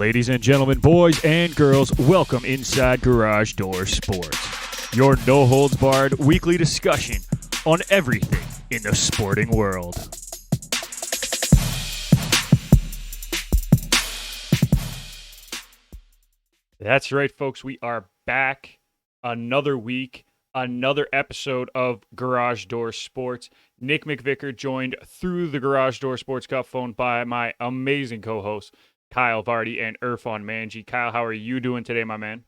Ladies and gentlemen, boys and girls, welcome inside Garage Door Sports, your no-holds-barred weekly discussion on everything in the sporting world. That's right, folks. We are back another week, another episode of Garage Door Sports. Nick McVicker joined through the Garage Door Sports Cup phone by my amazing co-hosts, Kyle Vardy and Irfan Manji. Kyle, how are you doing today, my man?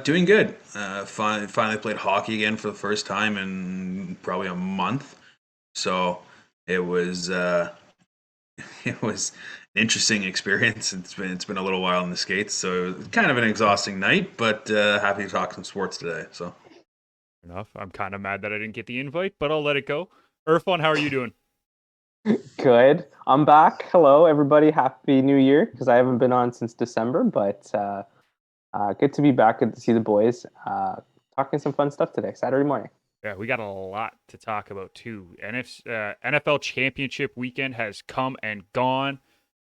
Doing good. Finally played hockey again for the first time in probably a month. So it was it was an interesting experience. It's been a little while in the Skates, so it was kind of an exhausting night, but happy to talk some sports today. So Enough. I'm kind of mad that I didn't get the invite, but I'll let it go. Irfan, how are you doing? Good. I'm back. Hello, everybody. Happy New Year, because I haven't been on since December, but good to be back. Good to see the boys. Talking some fun stuff today, Saturday morning. Yeah, we got a lot to talk about, too. NFL Championship weekend has come and gone.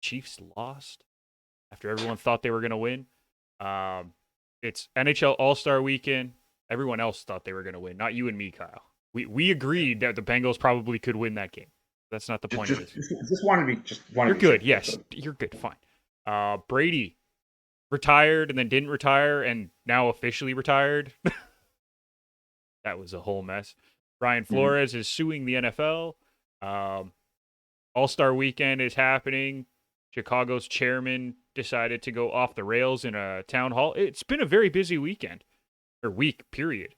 Chiefs lost after everyone thought they were going to win. It's NHL All-Star weekend. Everyone else thought they were going to win, not you and me, Kyle. We agreed that the Bengals probably could win that game. That's not the point of this. Just want to be. You're good. Yes, you're good. Fine. Brady retired and then didn't retire and now officially retired. That was a whole mess. Brian Flores is suing the NFL. All-Star weekend is happening. Chicago's chairman decided to go off the rails in a town hall. It's been a very busy weekend, or week, period.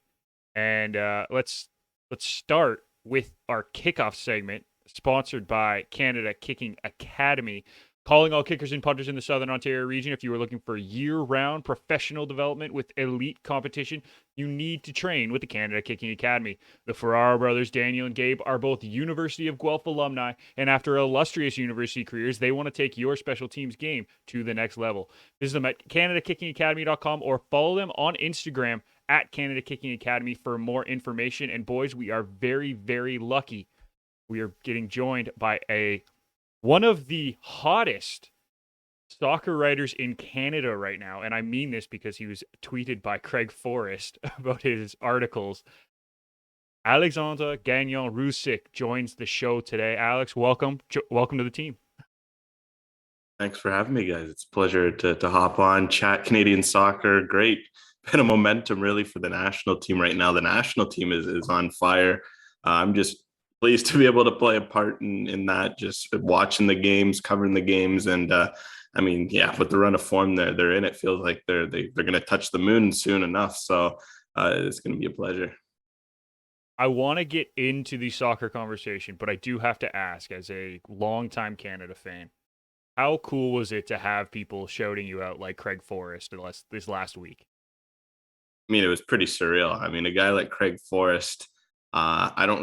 And let's start with our kickoff segment, sponsored by Canada Kicking Academy. Calling all kickers and punters in the Southern Ontario region. If you are looking for year-round professional development with elite competition, you need to train with the Canada Kicking Academy. The Ferraro brothers, Daniel and Gabe, are both University of Guelph alumni, and after illustrious university careers, they want to take your special teams game to the next level. Visit them at CanadaKickingAcademy.com or follow them on Instagram at Canada Kicking Academy for more information. And boys, we are very, very lucky. We are getting joined by one of the hottest soccer writers in Canada right now, and I mean this because he was tweeted by Craig Forrest about his articles. Alexandre Gangué-Ruzic joins the show today. Alex, welcome to the team. Thanks for having me, guys. It's a pleasure to hop on, chat Canadian soccer. Great bit of momentum, really, for the national team right now. The national team is on fire. I'm just pleased to be able to play a part in that, just watching the games, covering the games. And I mean, yeah, with the run of form they're in, it feels like they're going to touch the moon soon enough. So it's going to be a pleasure. I want to get into the soccer conversation, but I do have to ask, as a longtime Canada fan, how cool was it to have people shouting you out like Craig Forrest this last week? I mean, it was pretty surreal. I mean, a guy like Craig Forrest, I didn't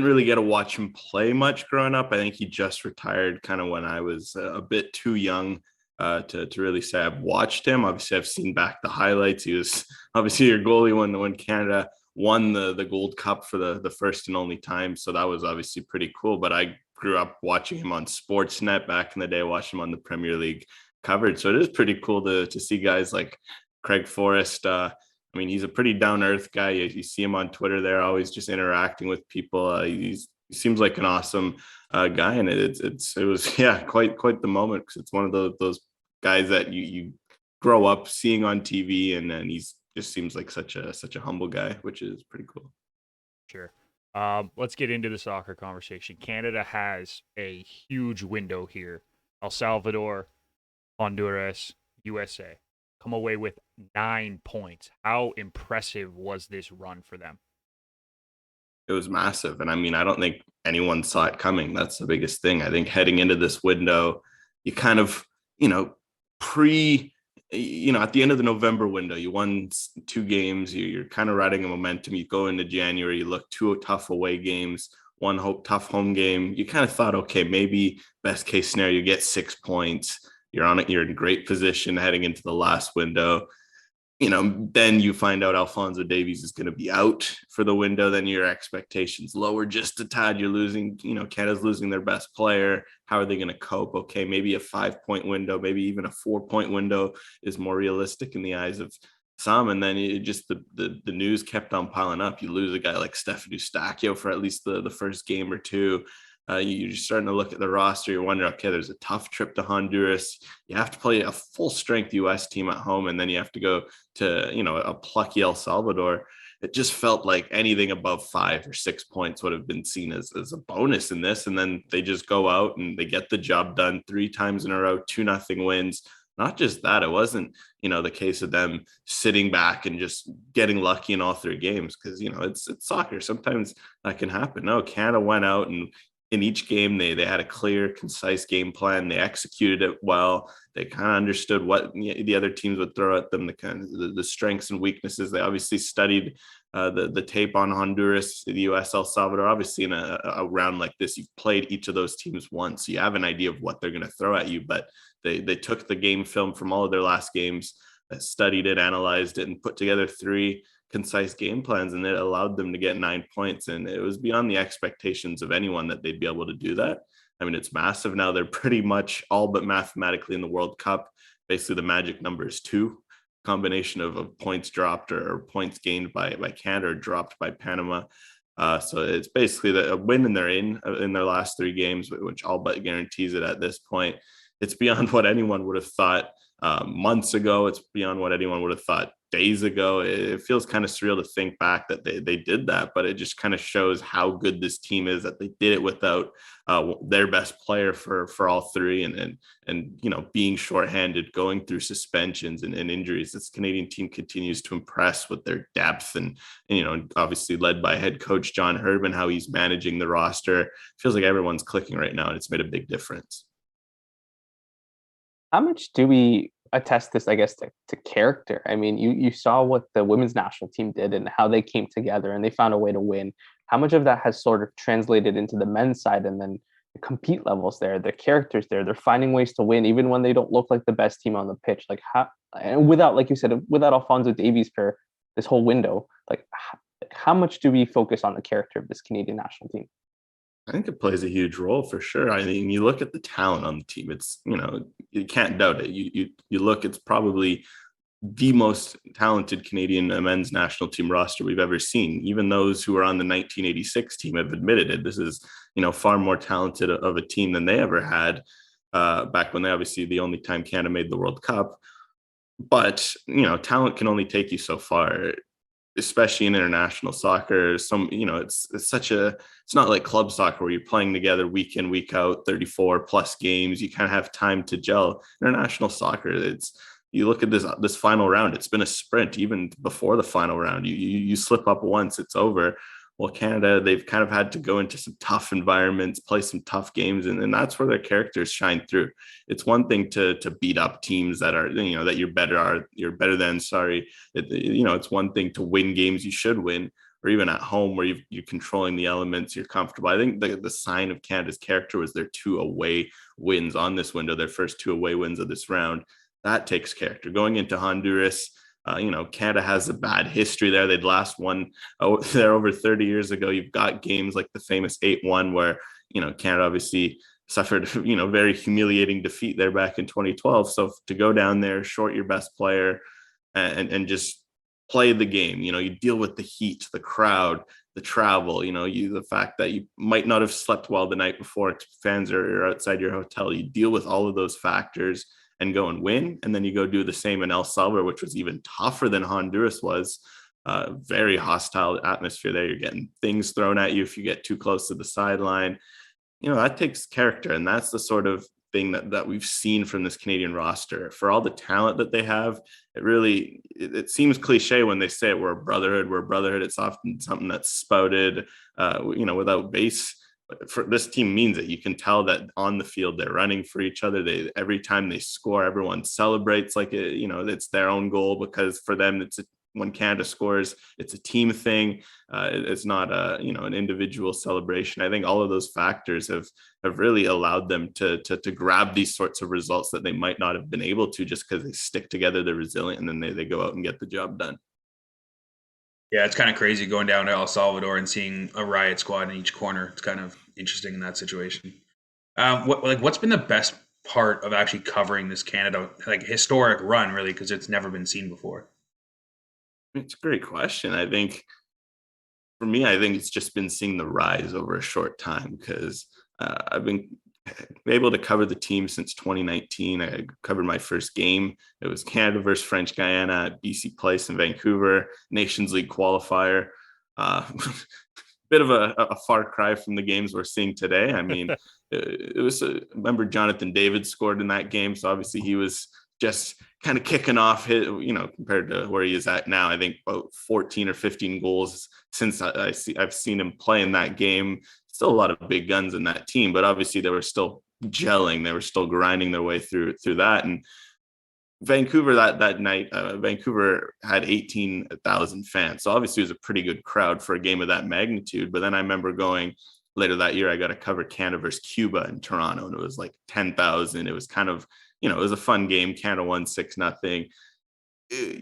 really get to watch him play much growing up. I think he just retired kind of when I was a bit too young to really say I've watched him. Obviously, I've seen back the highlights. He was obviously your goalie when Canada won the Gold Cup for the first and only time. So that was obviously pretty cool. But I grew up watching him on Sportsnet back in the day, watching him on the Premier League coverage. So it is pretty cool to see guys like Craig Forrest. I mean, he's a pretty down-to-earth guy. You see him on Twitter there, always just interacting with people. He seems like an awesome guy, and it was quite the moment, because it's one of those guys that you grow up seeing on TV, and then he's just seems like such a humble guy, which is pretty cool. Sure. Let's get into the soccer conversation. Canada has a huge window here. El Salvador, Honduras, USA come away with 9 points. How impressive was this run for them? It was massive. And I mean, I don't think anyone saw it coming. That's the biggest thing. I think heading into this window, you kind of, at the end of the November window, you won 2 games. You're kind of riding a momentum. You go into January, you look 2 tough away games, 1 tough home game. You kind of thought, okay, maybe best case scenario, you get 6 points. You're in great position heading into the last window. then you find out Alphonso Davies is going to be out for the window, then your expectations lower just a tad. You're losing, Canada's losing their best player. How are they going to cope? Okay, maybe a 5-point window, maybe even a 4-point window is more realistic in the eyes of some. And then the news kept on piling up. You lose a guy like Stefan Eustáquio for at least the first game or two. You're starting to look at the roster. You're wondering, okay, there's a tough trip to Honduras. You have to play a full strength U.S. team at home, and then you have to go to, a plucky El Salvador. It just felt like anything above 5 or 6 points would have been seen as a bonus in this. And then they just go out and they get the job done 3 times in a row, 2-0 wins. Not just that, it wasn't, the case of them sitting back and just getting lucky in all 3 games, because, it's soccer. Sometimes that can happen. No, Canada went out and in each game, they had a clear, concise game plan. They executed it well. They kind of understood what the other teams would throw at them, the kind of the strengths and weaknesses. They obviously studied the tape on Honduras, the U.S., El Salvador. Obviously, in a round like this, you've played each of those teams once, so you have an idea of what they're going to throw at you. But they took the game film from all of their last games, studied it, analyzed it, and put together 3 concise game plans, and it allowed them to get 9 points. And it was beyond the expectations of anyone that they'd be able to do that. I mean, it's massive. Now they're pretty much all but mathematically in the World Cup. Basically, the magic number is 2, combination of points dropped or points gained by Canada or dropped by Panama. So it's basically a win, and they're in their last 3 games, which all but guarantees it at this point. It's beyond what anyone would have thought months ago. It's beyond what anyone would have thought days ago. It feels kind of surreal to think back that they did that, but it just kind of shows how good this team is, that they did it without their best player for all 3, and being shorthanded, going through suspensions and injuries. This Canadian team continues to impress with their depth, and obviously led by head coach John Herdman, how he's managing the roster. It feels like everyone's clicking right now, and it's made a big difference. How much do we attest this, I guess, to character? I mean, you saw what the women's national team did and how they came together and they found a way to win. How much of that has sort of translated into the men's side, and then the compete levels there, the characters there, they're finding ways to win even when they don't look like the best team on the pitch. Like and without, like you said, without Alphonso Davies for this whole window, like how much do we focus on the character of this Canadian national team? I think it plays a huge role for sure. I mean, you look at the talent on the team, it's, you can't doubt it. You look, it's probably the most talented Canadian men's national team roster we've ever seen. Even those who are on the 1986 team have admitted it. This is, far more talented of a team than they ever had back when they, obviously, the only time Canada made the World Cup. But, talent can only take you so far, especially in international soccer. It's not like club soccer where you're playing together week in, week out, 34 plus games. You kind of have time to gel. International soccer, you look at this final round, it's been a sprint. Even before the final round, you slip up once, it's over. Well, Canada, they've kind of had to go into some tough environments, play some tough games, and that's where their characters shine through. It's one thing to beat up teams that are, that you're better than, sorry. It's one thing to win games you should win, or even at home where you're controlling the elements, you're comfortable. I think the sign of Canada's character was their 2 away wins on this window, their first 2 away wins of this round. That takes character. Going into Honduras, Canada has a bad history there. They'd last won there over 30 years ago. You've got games like the famous 8-1 where, Canada obviously suffered, very humiliating defeat there back in 2012. So to go down there, short your best player and just play the game, you deal with the heat, the crowd, the travel, the fact that you might not have slept well the night before, fans are outside your hotel. You deal with all of those factors and go and win. And then you go do the same in El Salvador, which was even tougher than Honduras was. Very hostile atmosphere there. You're getting things thrown at you if you get too close to the sideline. That takes character. And that's the sort of thing that we've seen from this Canadian roster. For all the talent that they have, it seems cliche when they say it, we're a brotherhood. It's often something that's spouted, without base. For this team means it. You can tell that on the field they're running for each other. Every time they score, everyone celebrates like it's their own goal, because for them it's when Canada scores, it's a team thing. It's not an individual celebration. I think all of those factors have really allowed them to grab these sorts of results that they might not have been able to just because they stick together, they're resilient, and then they go out and get the job done. Yeah, it's kind of crazy going down to El Salvador and seeing a riot squad in each corner. It's kind of interesting in that situation. What's been the best part of actually covering this Canada historic run, really, because it's never been seen before? It's a great question. I think for me, I think it's just been seeing the rise over a short time because I've been able to cover the team since 2019. I covered my first game. It was Canada versus French Guiana at BC Place in Vancouver, Nations League qualifier. Bit of a far cry from the games we're seeing today. I mean, it was, remember Jonathan David scored in that game. So obviously he was just kind of kicking off his, compared to where he is at now. I think about 14 or 15 goals since I've seen him play in that game. Still a lot of big guns in that team, but obviously they were still gelling. They were still grinding their way through that. And Vancouver that night, Vancouver had 18,000 fans. So obviously it was a pretty good crowd for a game of that magnitude. But then I remember going later that year, I got to cover Canada versus Cuba in Toronto, and it was like 10,000. It was kind of, it was a fun game. Canada won 6-0.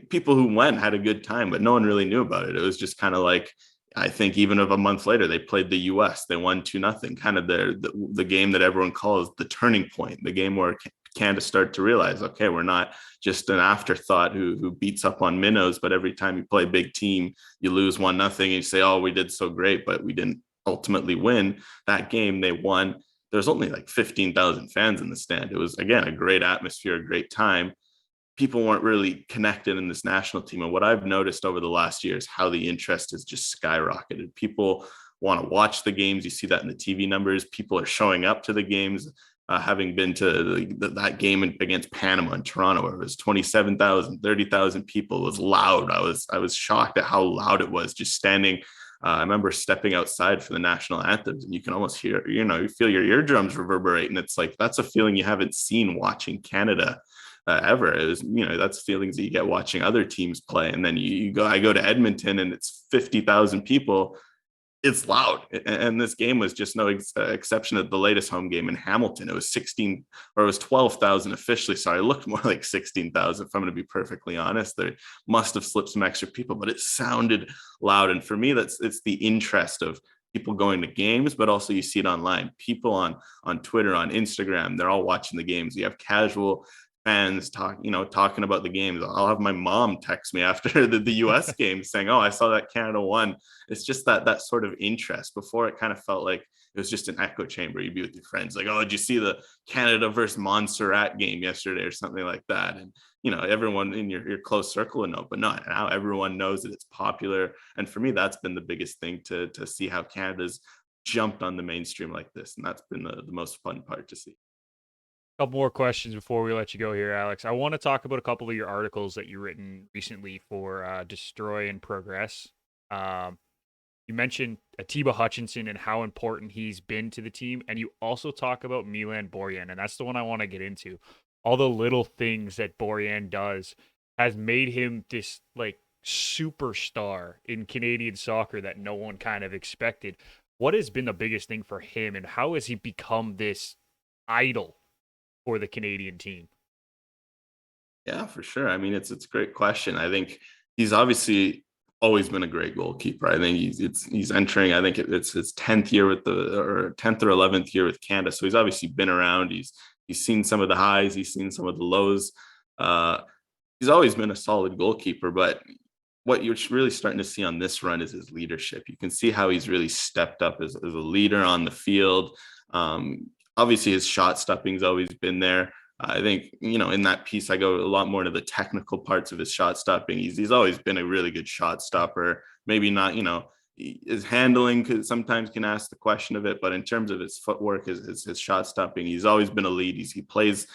People who went had a good time, but no one really knew about it. It was just kind of like, I think even of a month later, they played the U.S. They won 2-0, kind of the game that everyone calls the turning point, the game where Canada start to realize, okay, we're not just an afterthought who beats up on minnows, but every time you play a big team, you lose 1-0 and you say, oh, we did so great, but we didn't ultimately win. That game they won. There's only like 15,000 fans in the stand. It was, again, a great atmosphere, a great time. People weren't really connected in this national team. And what I've noticed over the last year is how the interest has just skyrocketed. People want to watch the games. You see that in the TV numbers. People are showing up to the games. Having been to that game against Panama in Toronto, where it was 27,000, 30,000 people, it was loud. I was shocked at how loud it was just standing. I remember stepping outside for the national anthems, and you can almost hear, you feel your eardrums reverberate. And it's like, that's a feeling you haven't seen watching Canada ever. It was, that's feelings that you get watching other teams play. And then I go to Edmonton and it's 50,000 people. It's loud. And this game was just no exception at the latest home game in Hamilton. It was 12,000 officially. Sorry, it looked more like 16,000 if I'm going to be perfectly honest. There must have slipped some extra people, but it sounded loud. And for me, it's the interest of people going to games, but also you see it online. People on Twitter, on Instagram, they're all watching the games. You have casual fans talking about the games. I'll have my mom text me after the US game saying, oh, I saw that Canada won. It's just that sort of interest. Before, it kind of felt like it was just an echo chamber. You'd be with your friends like, oh, did you see the Canada versus Montserrat game yesterday or something like that? And everyone in your close circle would know, but not now. Everyone knows that it's popular. And for me, that's been the biggest thing to see how Canada's jumped on the mainstream like this. And that's been the most fun part to see. Couple more questions before we let you go here, Alex. I want to talk about a couple of your articles that you've written recently for Destroy and Progress. You mentioned Atiba Hutchinson and how important he's been to the team, and you also talk about Milan Borjan, and that's the one I want to get into. All the little things that Borjan does has made him this superstar in Canadian soccer that no one kind of expected. What has been the biggest thing for him, and how has he become this idol for the Canadian team? Yeah, for sure. I mean, it's a great question. I think he's obviously always been a great goalkeeper. I think he's entering, I think it's his 10th year or 10th or 11th year with Canada. So he's obviously been around. He's seen some of the highs, he's seen some of the lows. He's always been a solid goalkeeper, but what you're really starting to see on this run is his leadership. You can see how he's really stepped up as a leader on the field. Obviously his shot stopping's always been there. I think, in that piece, I go a lot more into the technical parts of his shot stopping. He's always been a really good shot stopper. Maybe not, his handling sometimes can ask the question of it, but in terms of his footwork, his shot stopping, he's always been a lead. He plays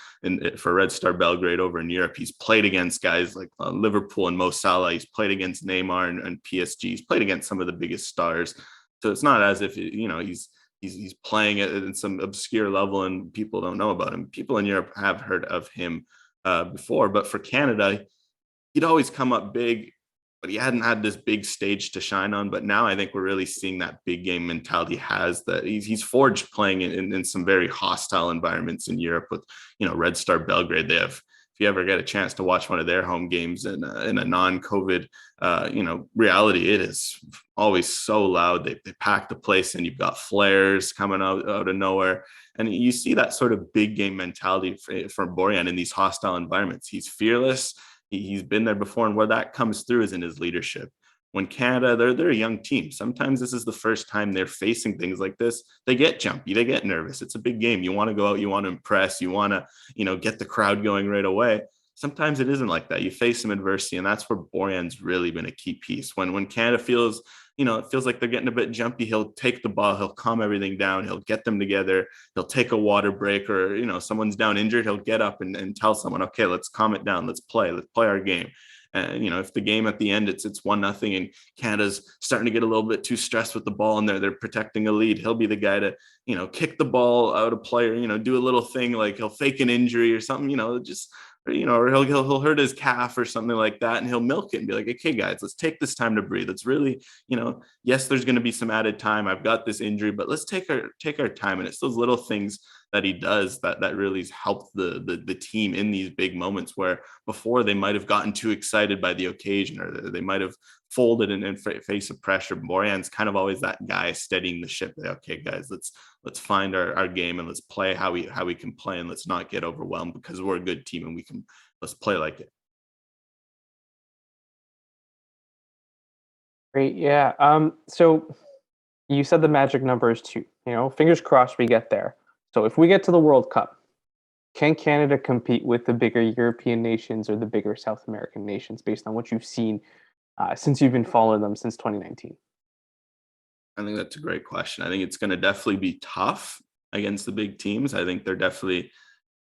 for Red Star Belgrade over in Europe. He's played against guys like Liverpool and Mo Salah. He's played against Neymar and PSG. He's played against some of the biggest stars. So it's not as if, he's playing at some obscure level and people don't know about him. People in Europe have heard of him before, but for Canada, he'd always come up big but he hadn't had this big stage to shine on. But now I think we're really seeing that big game mentality has that he's forged playing in some very hostile environments in Europe with, Red Star Belgrade. They have, if you ever get a chance to watch one of their home games in a non-COVID, reality, it is always so loud. They pack the place and you've got flares coming out of nowhere. And you see that sort of big game mentality for Borjan in these hostile environments. He's fearless. He's been there before, and where that comes through is in his leadership. When Canada, they're a young team. Sometimes this is the first time they're facing things like this. They get jumpy, they get nervous. It's a big game. You want to go out, you want to impress, you want to, get the crowd going right away. Sometimes it isn't like that. You face some adversity, and that's where Borjan's really been a key piece. When Canada feels, it feels like they're getting a bit jumpy, he'll take the ball, he'll calm everything down, he'll get them together, he'll take a water break, or someone's down injured, he'll get up and tell someone, okay, let's calm it down, let's play our game. And if the game at the end it's 1-0 and Canada's starting to get a little bit too stressed with the ball and they're protecting a lead, he'll be the guy to kick the ball out of play, or do a little thing like he'll fake an injury or something, just or he'll hurt his calf or something like that, and he'll milk it and be like, okay guys, let's take this time to breathe. It's really, yes, there's going to be some added time, I've got this injury, but let's take our time. And it's those little things that he does that really helped the team in these big moments where before they might have gotten too excited by the occasion, or they might have folded and face of pressure. Borjan's kind of always that guy steadying the ship. Okay guys, let's find our game and let's play how we can play, and let's not get overwhelmed because we're a good team and let's play like it. Great. Yeah. So you said the magic number is 2. Fingers crossed we get there. So if we get to the World Cup, can Canada compete with the bigger European nations or the bigger South American nations based on what you've seen since you've been following them since 2019? I think that's a great question. I think it's going to definitely be tough against the big teams. I think they're definitely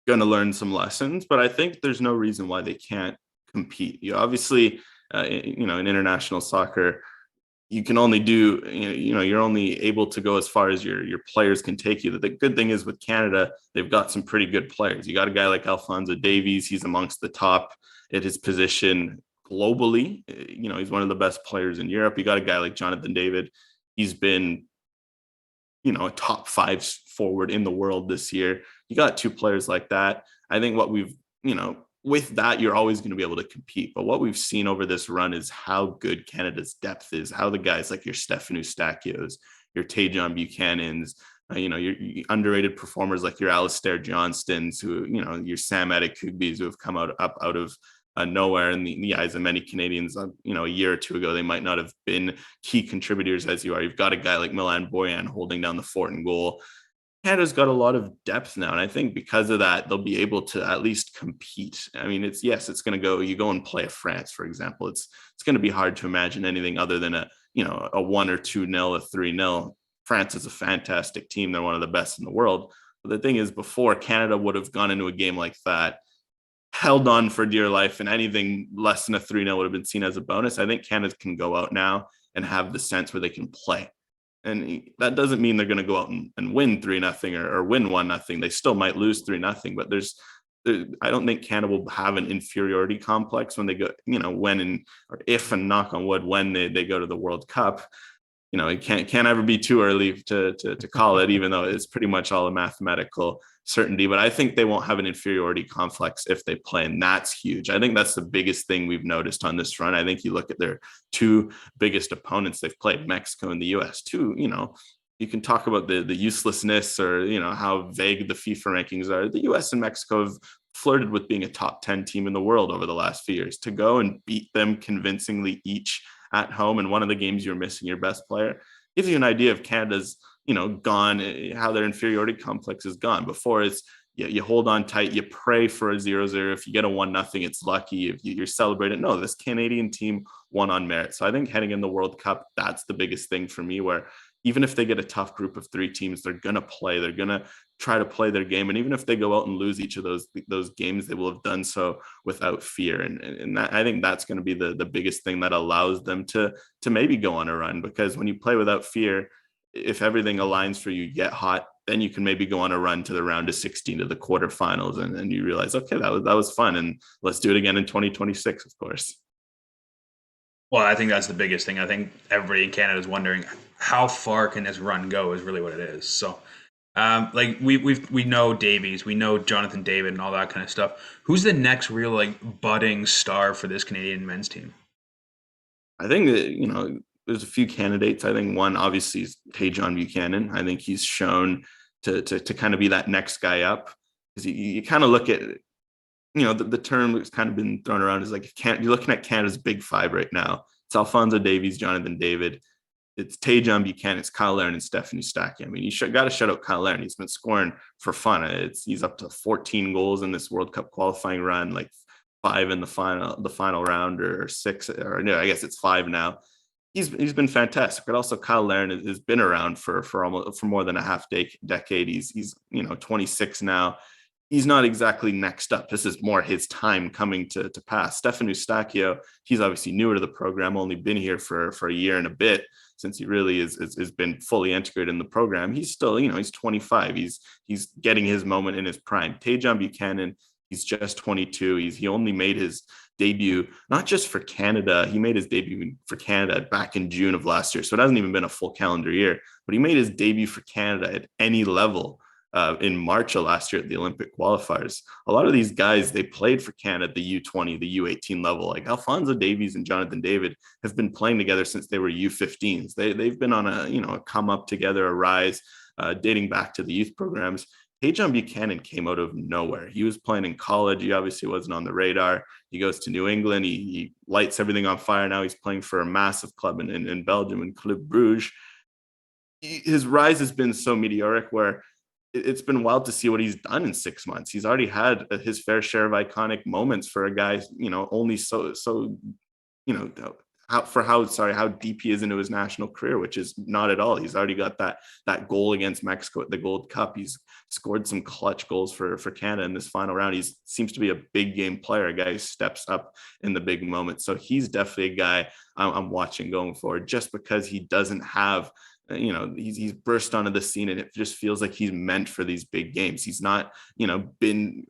going to learn some lessons, but I think there's no reason why they can't compete. Obviously, in international soccer, you can only do, you're only able to go as far as your players can take you. The good thing is with Canada, they've got some pretty good players. You got a guy like Alphonso Davies. He's amongst the top at his position globally. He's one of the best players in Europe. You got a guy like Jonathan David. He's been, a top 5 forward in the world this year. You got 2 players like that. I think what we've, with that, you're always going to be able to compete. But what we've seen over this run is how good Canada's depth is, how the guys like your Stefan Eustachios, your Ajohn Buchanans, your underrated performers like your Alistair Johnstons, who, your Sam Adekugbis, who have come out of nowhere in the eyes of many Canadians. A year or 2 ago, they might not have been key contributors as you are. You've got a guy like Milan Borjan holding down the fort and goal. Canada's got a lot of depth now, and I think because of that, they'll be able to at least compete. I mean, it's going to go. You go and play France, for example. It's going to be hard to imagine anything other than a 1 or 2-0, a 3-0. France is a fantastic team. They're one of the best in the world. But the thing is, before, Canada would have gone into a game like that, held on for dear life, and anything less than a 3-0 would have been seen as a bonus. I think Canada can go out now and have the sense where they can play. And that doesn't mean they're going to go out and win 3-0 or win 1-0. They still might lose 3-0, but I don't think Canada will have an inferiority complex when they go, when or if, and knock on wood, when they go to the World Cup. It can't ever be too early to call it, even though it's pretty much all a mathematical certainty. But I think they won't have an inferiority complex if they play, and that's huge. I think that's the biggest thing we've noticed on this run. I think you look at their 2 biggest opponents they've played, Mexico and the US, too. You can talk about the uselessness or how vague the FIFA rankings are. The US and Mexico have flirted with being a top 10 team in the world over the last few years. To go and beat them convincingly each at home in one of the games you're missing your best player gives you an idea of Canada's gone, how their inferiority complex is gone. Before, it's you hold on tight, you pray for a 0-0. If you get a 1-0, it's lucky. If you're celebrating, no, this Canadian team won on merit. So I think heading in the World Cup, that's the biggest thing for me, where even if they get a tough group of 3 teams, they're going to play. They're going to try to play their game. And even if they go out and lose each of those games, they will have done so without fear. And that, I think that's going to be the biggest thing that allows them to maybe go on a run. Because when you play without fear, if everything aligns for you, get hot, then you can maybe go on a run to the round of 16, to the quarterfinals. And you realize, okay, that was fun. And let's do it again in 2026, of course. Well, I think that's the biggest thing. I think everybody in Canada is wondering how far can this run go is really what it is. So, like we know Davies, we know Jonathan David and all that kind of stuff. Who's the next real like budding star for this Canadian men's team? I think that, there's a few candidates. I think one obviously is Ajohn Buchanan. I think he's shown to kind of be that next guy up, because you kind of look at, the term that's kind of been thrown around is like, you're looking at Canada's big five right now. It's Alphonso Davies, Jonathan David, it's Ajohn Buchanan, it's Kyle Larin, and Stephanie Stachy. I mean, you got to shut out Kyle Larin. He's been scoring for fun. He's up to 14 goals in this World Cup qualifying run, like 5 in the final round, or 6, or no, I guess it's 5 now. He's been fantastic. But also Kyle Larin has been around for more than a half decade. He's 26 now. He's not exactly next up. This is more his time coming to pass. Stefan Eustachio, he's obviously newer to the program, only been here for a year and a bit since he really has been fully integrated in the program. He's still, he's 25. He's getting his moment in his prime. Ajohn Buchanan, he's just 22. He only made his debut, not just for Canada, he made his debut for Canada back in June of last year. So it hasn't even been a full calendar year, but he made his debut for Canada at any level in March of last year at the Olympic qualifiers. A lot of these guys, they played for Canada at the U20, the U18 level. Like Alphonso Davies and Jonathan David have been playing together since they were U15s. They've been on a come up together, a rise, dating back to the youth programs. Ajohn Buchanan came out of nowhere. He was playing in college. He obviously wasn't on the radar. He goes to New England. He lights everything on fire. Now he's playing for a massive club in Belgium, in Club Bruges. His rise has been so meteoric where it's been wild to see what he's done in 6 months. He's already had his fair share of iconic moments for a guy, only how deep he is into his national career, which is not at all. He's already got that goal against Mexico at the Gold Cup. He's scored some clutch goals for Canada in this final round. He seems to be a big game player, a guy who steps up in the big moments. So he's definitely a guy I'm watching going forward, just because he doesn't have, he's burst onto the scene, and it just feels like he's meant for these big games. He's not, been,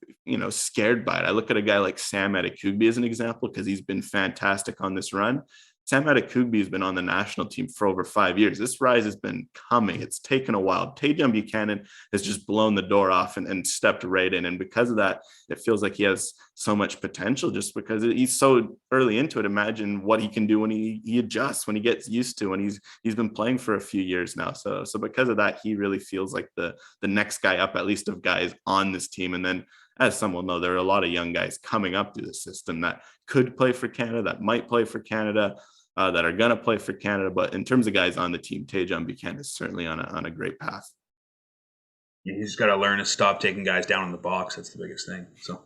scared by it. I look at a guy like Sam Adekugbe as an example, because he's been fantastic on this run. Sam Adekugbe has been on the national team for over 5 years. This rise has been coming. It's taken a while. Ajohn Buchanan has just blown the door off and stepped right in. And because of that, it feels like he has so much potential, just because he's so early into it. Imagine what he can do when he adjusts, when he gets used to, when he's been playing for a few years now. So because of that, he really feels like the next guy up, at least of guys on this team. And then, as some will know, there are a lot of young guys coming up through the system that could play for Canada, that might play for Canada, that are going to play for Canada. But in terms of guys on the team, Ajohn Buchanan is certainly on a great path. Yeah, he's got to learn to stop taking guys down in the box. That's the biggest thing. So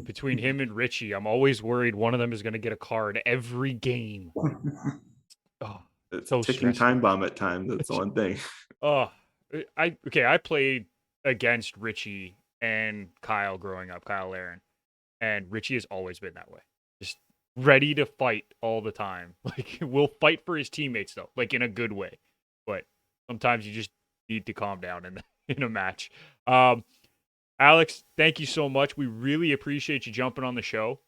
between him and Richie, I'm always worried one of them is going to get a card every game. Oh, it's so a ticking time bomb at times. That's the one thing. I played against Richie and Kyle growing up, Kyle Larin, and Richie has always been that way. Just ready to fight all the time. Like, will fight for his teammates though, like in a good way. But sometimes you just need to calm down in a match. Alex, thank you so much. We really appreciate you jumping on the show.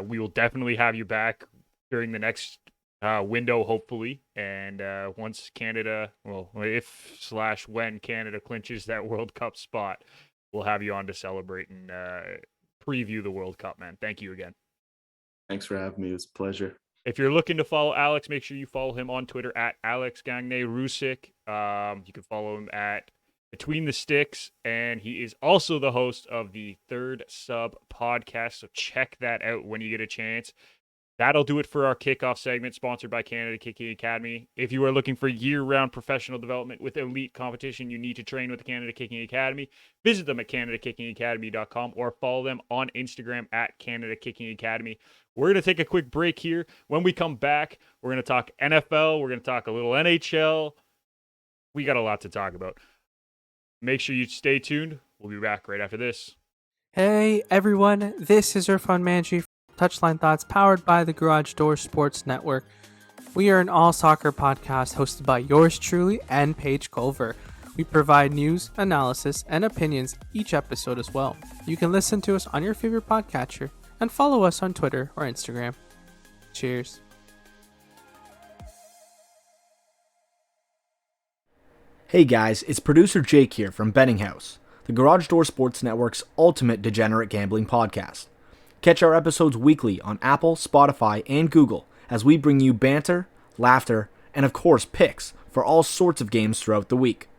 We will definitely have you back during the next window, hopefully. And once Canada, when Canada clinches that World Cup spot, we'll have you on to celebrate and preview the World Cup, man. Thank you again. Thanks for having me. It was a pleasure. If you're looking to follow Alex, make sure you follow him on Twitter at Alexandre Gangué-Ruzic. You can follow him at Between the Sticks, and he is also the host of the Third Sub podcast, so check that out when you get a chance. That'll do it for our kickoff segment, sponsored by Canada Kicking Academy. If you are looking for year-round professional development with elite competition, you need to train with the Canada Kicking Academy. Visit them at CanadaKickingAcademy.com or follow them on Instagram at Canada Kicking Academy. We're going to take a quick break here. When we come back, we're going to talk NFL. We're going to talk a little NHL. We got a lot to talk about. Make sure you stay tuned. We'll be back right after this. Hey, everyone. This is Irfan Manji. Touchline Thoughts, powered by the Garage Door Sports Network. We are an all-soccer podcast hosted by yours truly and Paige Culver. We provide news, analysis, and opinions each episode as well. You can listen to us on your favorite podcatcher and follow us on Twitter or Instagram. Cheers. Hey guys, it's producer Jake here from Betting House, the Garage Door Sports Network's ultimate degenerate gambling podcast. Catch our episodes weekly on Apple, Spotify, and Google as we bring you banter, laughter, and of course picks for all sorts of games throughout the week.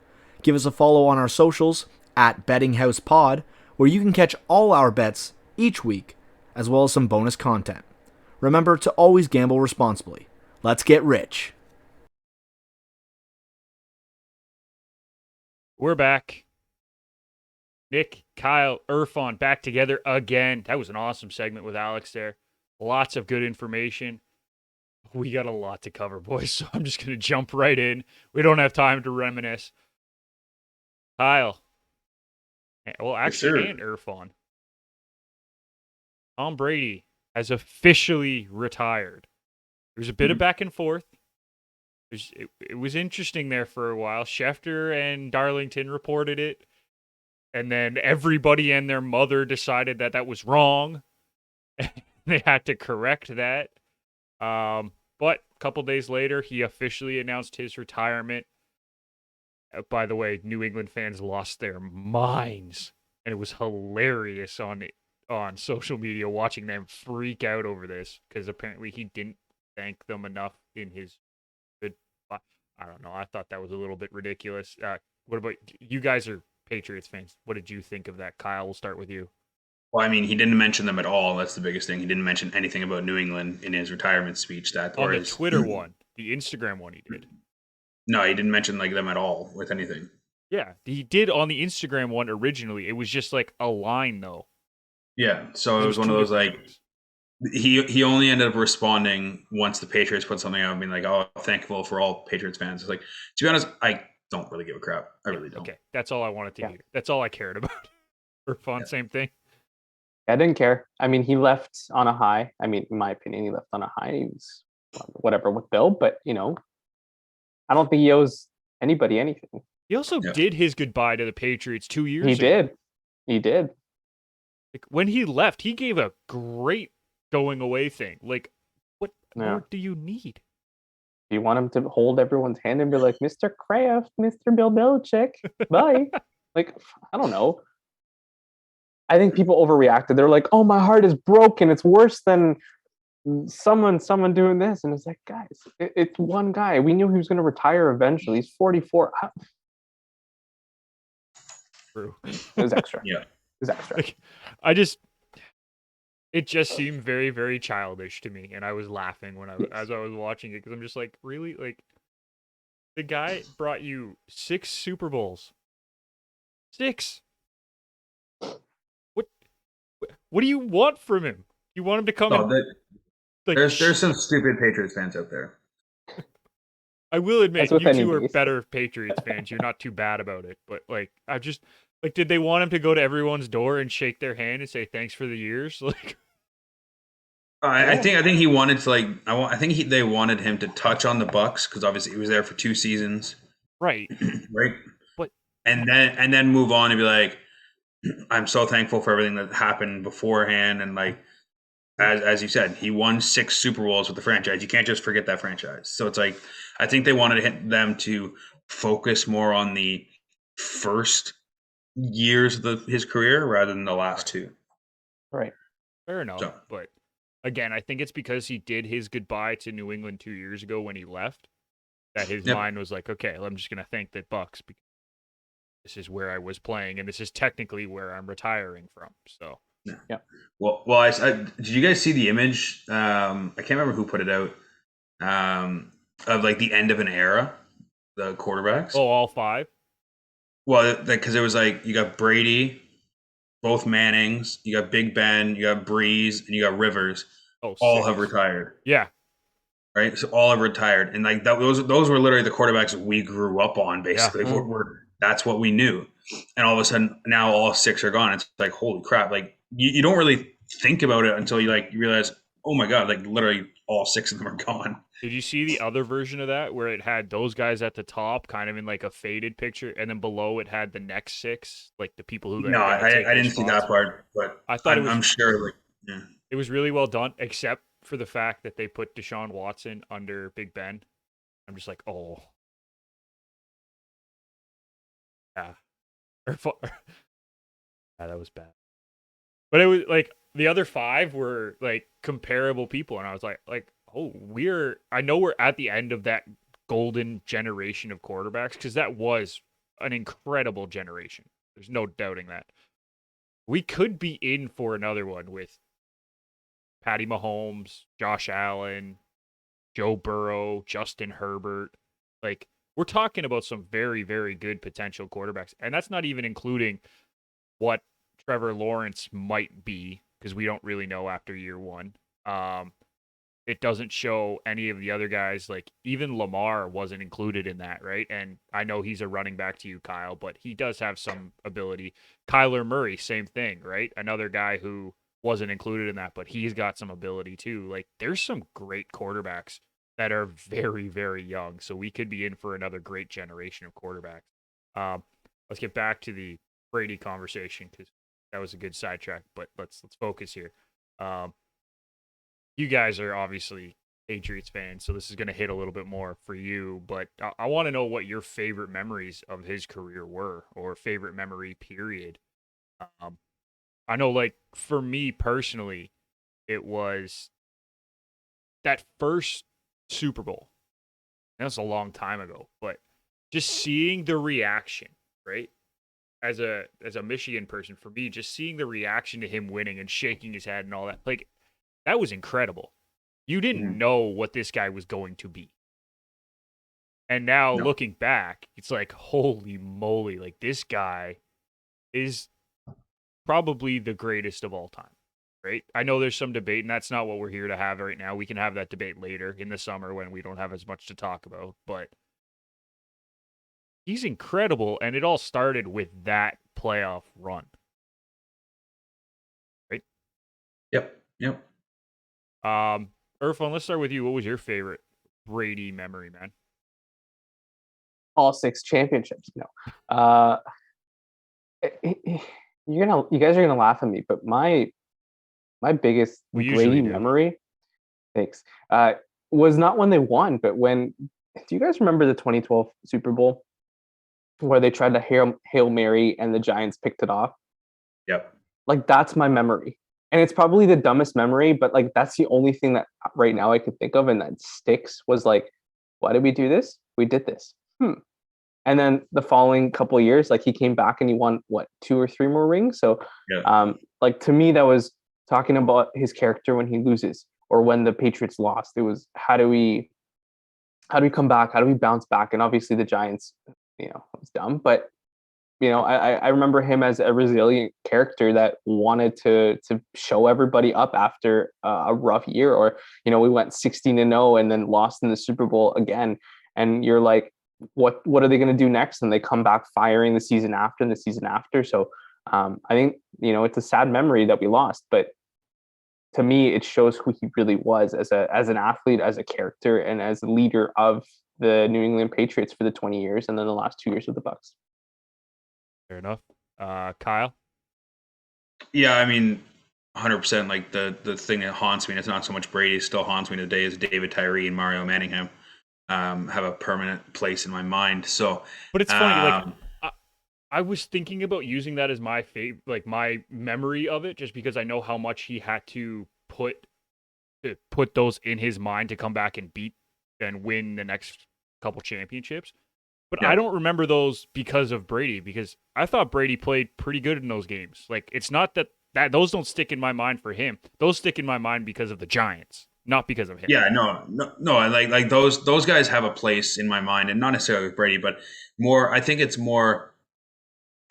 Give us a follow on our socials at Betting House Pod, where you can catch all our bets each week, as well as some bonus content. Remember to always gamble responsibly. Let's get rich. We're back. Nick, Kyle, Irfan back together again. That was an awesome segment with Alex there. Lots of good information. We got a lot to cover, boys, so I'm just going to jump right in. We don't have time to reminisce. Kyle. Well, actually, and Irfan. Tom Brady has officially retired. There was a bit of back and forth. It was interesting there for a while. Schefter and Darlington reported it, and then everybody and their mother decided that that was wrong. They had to correct that. But a couple days later, he officially announced his retirement. By the way, New England fans lost their minds, and it was hilarious on social media watching them freak out over this because apparently he didn't thank them enough in his good. I don't know. I thought that was a little bit ridiculous. What about you guys are Patriots fans? What did you think of that? Kyle, we'll start with you. Well, I mean, he didn't mention them at all. That's the biggest thing. He didn't mention anything about New England in his retirement speech. That on or the his, Twitter one, the Instagram one, he did. No, he didn't mention like them at all with anything. Yeah, he did on the Instagram one originally. It was just like a line though. Yeah, so it was one of those like he only ended up responding once the Patriots put something out, being like, "Oh, thankful for all Patriots fans." It's like, to be honest, I don't really give a crap. I really don't. Okay, that's all I wanted to hear. That's all I cared about. For fun, same thing. I didn't care. I mean, he left on a high. I mean, in my opinion, he left on a high. He was whatever with Bill, but I don't think he owes anybody anything. He also did his goodbye to the Patriots 2 years He ago. He did. Like, when he left, he gave a great going away thing. Like, what more do you need? You want him to hold everyone's hand and be like, Mr. Kraft, Mr. Bill Belichick, bye. Like, I don't know. I think people overreacted. They're like, oh, my heart is broken. It's worse than someone doing this. And it's like, guys, it's one guy. We knew he was going to retire eventually. He's 44. True. It was extra. Yeah. It was extra. Like, it just seemed very, very childish to me. And I was laughing as I was watching it because I'm just like, really? Like, the guy brought you 6 Super Bowls. 6. What do you want from him? You want him to come there's some stupid Patriots fans out there. I will admit, you two are base. better Patriots fans. You're not too bad about it. But, did they want him to go to everyone's door and shake their hand and say thanks for the years? Like, I think he wanted to they wanted him to touch on the Bucks because obviously he was there for 2 seasons, right? Right. But and then move on and be like, I'm so thankful for everything that happened beforehand, and like as you said, he won 6 Super Bowls with the franchise. You can't just forget that franchise. So it's like I think they wanted them to focus more on the first years of his career rather than the last 2. Right. Fair enough. So. But again, I think it's because he did his goodbye to New England 2 years ago when he left that his mind was like, okay, I'm just going to thank the Bucks because this is where I was playing and this is technically where I'm retiring from. So, yeah. Well, I did you guys see the image? I can't remember who put it out of like the end of an era, the quarterbacks. Oh, all 5? Well, because it was like you got Brady, both Mannings, you got Big Ben, you got Breeze, and you got Rivers. Oh, all 6. have retired. Yeah. Right. So all have retired, and like those were literally the quarterbacks we grew up on. Basically, that's what we knew. And all of a sudden, now all 6 are gone. It's like, holy crap! Like you don't really think about it until you realize, oh my god, like literally all 6 of them are gone. Did you see the other version of that where it had those guys at the top, kind of in like a faded picture, and then below it had the next 6, like the people who? No, I didn't see that part, but I thought I'm sure it was really well done, except for the fact that they put Deshaun Watson under Big Ben. I'm just like, oh. Yeah. Yeah, that was bad. But it was like the other 5 were like comparable people, and I was like, oh, I know we're at the end of that golden generation of quarterbacks because that was an incredible generation. There's no doubting that. We could be in for another one with Patty Mahomes, Josh Allen, Joe Burrow, Justin Herbert. Like, we're talking about some very, very good potential quarterbacks. And that's not even including what Trevor Lawrence might be, because we don't really know after year 1. It doesn't show any of the other guys. Like, even Lamar wasn't included in that, right? And I know he's a running back to you, Kyle, but he does have some ability. Kyler Murray, same thing, right? Another guy who wasn't included in that, but he's got some ability too. Like, there's some great quarterbacks that are very, very young. So we could be in for another great generation of quarterbacks. Let's get back to the Brady conversation, because that was a good sidetrack, but let's focus here. You guys are obviously Patriots fans, so this is going to hit a little bit more for you, but I want to know what your favorite memories of his career were, or favorite memory period. I know, like, for me personally, it was that first Super Bowl. That's a long time ago, but just seeing the reaction, right? As a Michigan person, for me, just seeing the reaction to him winning and shaking his head and all that, like, that was incredible. You didn't know what this guy was going to be. And now looking back, it's like, holy moly, like, this guy is probably the greatest of all time, right? I know there's some debate, and that's not what we're here to have right now. We can have that debate later in the summer when we don't have as much to talk about, but he's incredible, and it all started with that playoff run. Right? Yep. Irfan, let's start with you. What was your favorite Brady memory, man? All 6 championships. No. You guys are gonna laugh at me, but my biggest Brady memory, thanks, was not when they won, but when. Do you guys remember the 2012 Super Bowl where they tried to Hail Mary and the Giants picked it off? Yep. Like, that's my memory. And it's probably the dumbest memory, but like, that's the only thing that right now I could think of and that sticks, was like, why did we do this? We did this. And then the following couple of years, like, he came back and he won 2 or 3 more rings. So like, to me, that was talking about his character when he loses or when the Patriots lost. It was, how do we come back? How do we bounce back? And obviously the Giants, it was dumb, but I remember him as a resilient character that wanted to show everybody up after a rough year, or, we went 16-0 and then lost in the Super Bowl again. And you're like, what are they going to do next? And they come back firing the season after and the season after. So I think, it's a sad memory that we lost, but to me, it shows who he really was as an athlete, as a character, and as a leader of the New England Patriots for the 20 years and then the last 2 years with the Bucs. Fair enough. Kyle? Yeah, I mean, 100%. Like, the thing that haunts me, and it's not so much Brady, still haunts me today, is David Tyree and Mario Manningham have a permanent place in my mind. So, but it's funny. Like, I was thinking about using that as my favorite, like, my memory of it, just because I know how much he had to put those in his mind to come back and beat and win the next couple championships. But I don't remember those because of Brady, because I thought Brady played pretty good in those games. Like, it's not that those don't stick in my mind for him. Those stick in my mind because of the Giants, not because of him. Yeah, no. Like those guys have a place in my mind, and not necessarily with Brady, but more. I think it's more,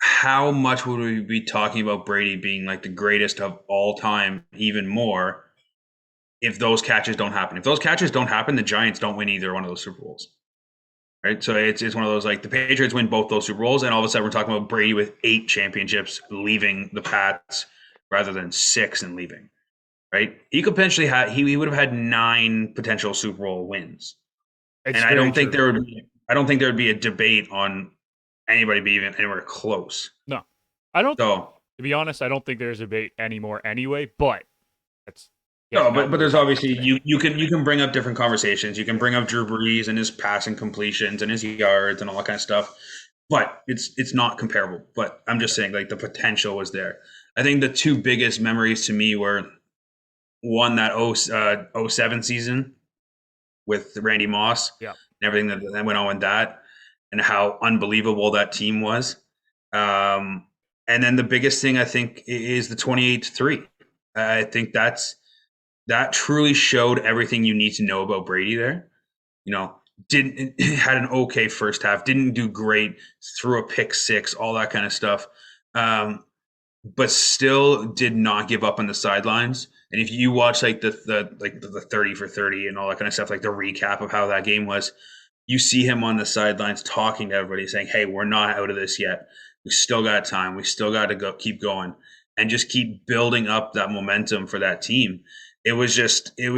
how much would we be talking about Brady being like the greatest of all time, even more, if those catches don't happen. If those catches don't happen, the Giants don't win either one of those Super Bowls. Right, so it's one of those, like, the Patriots win both those Super Bowls, and all of a sudden we're talking about Brady with 8 championships, leaving the Pats rather than 6 and leaving. Right, he could potentially he would have had 9 potential Super Bowl wins, and I don't think there would be a debate on anybody be even anywhere close. No, I don't. So, to be honest, I don't think there's a debate anymore anyway. But that's. Yeah, no, but there's obviously you can bring up different conversations. You can bring up Drew Brees and his passing completions and his yards and all that kind of stuff. but it's not comparable. But I'm just saying, like, the potential was there. I think the two biggest memories to me were one, that 07 season with Randy Moss Yeah. and everything that went on with that, and how unbelievable that team was. And then the biggest thing I think is the 28-3. I think that truly showed everything you need to know about Brady there. You know, didn't had an okay first half, didn't do great, threw a pick six, all that kind of stuff. But still did not give up on the sidelines. And if you watch like the 30 for 30 and all that kind of stuff, like the recap of how that game was, you see him on the sidelines talking to everybody, saying, "Hey, we're not out of this yet. We still got time. We still got to keep going, and just keep building up that momentum for that team." It was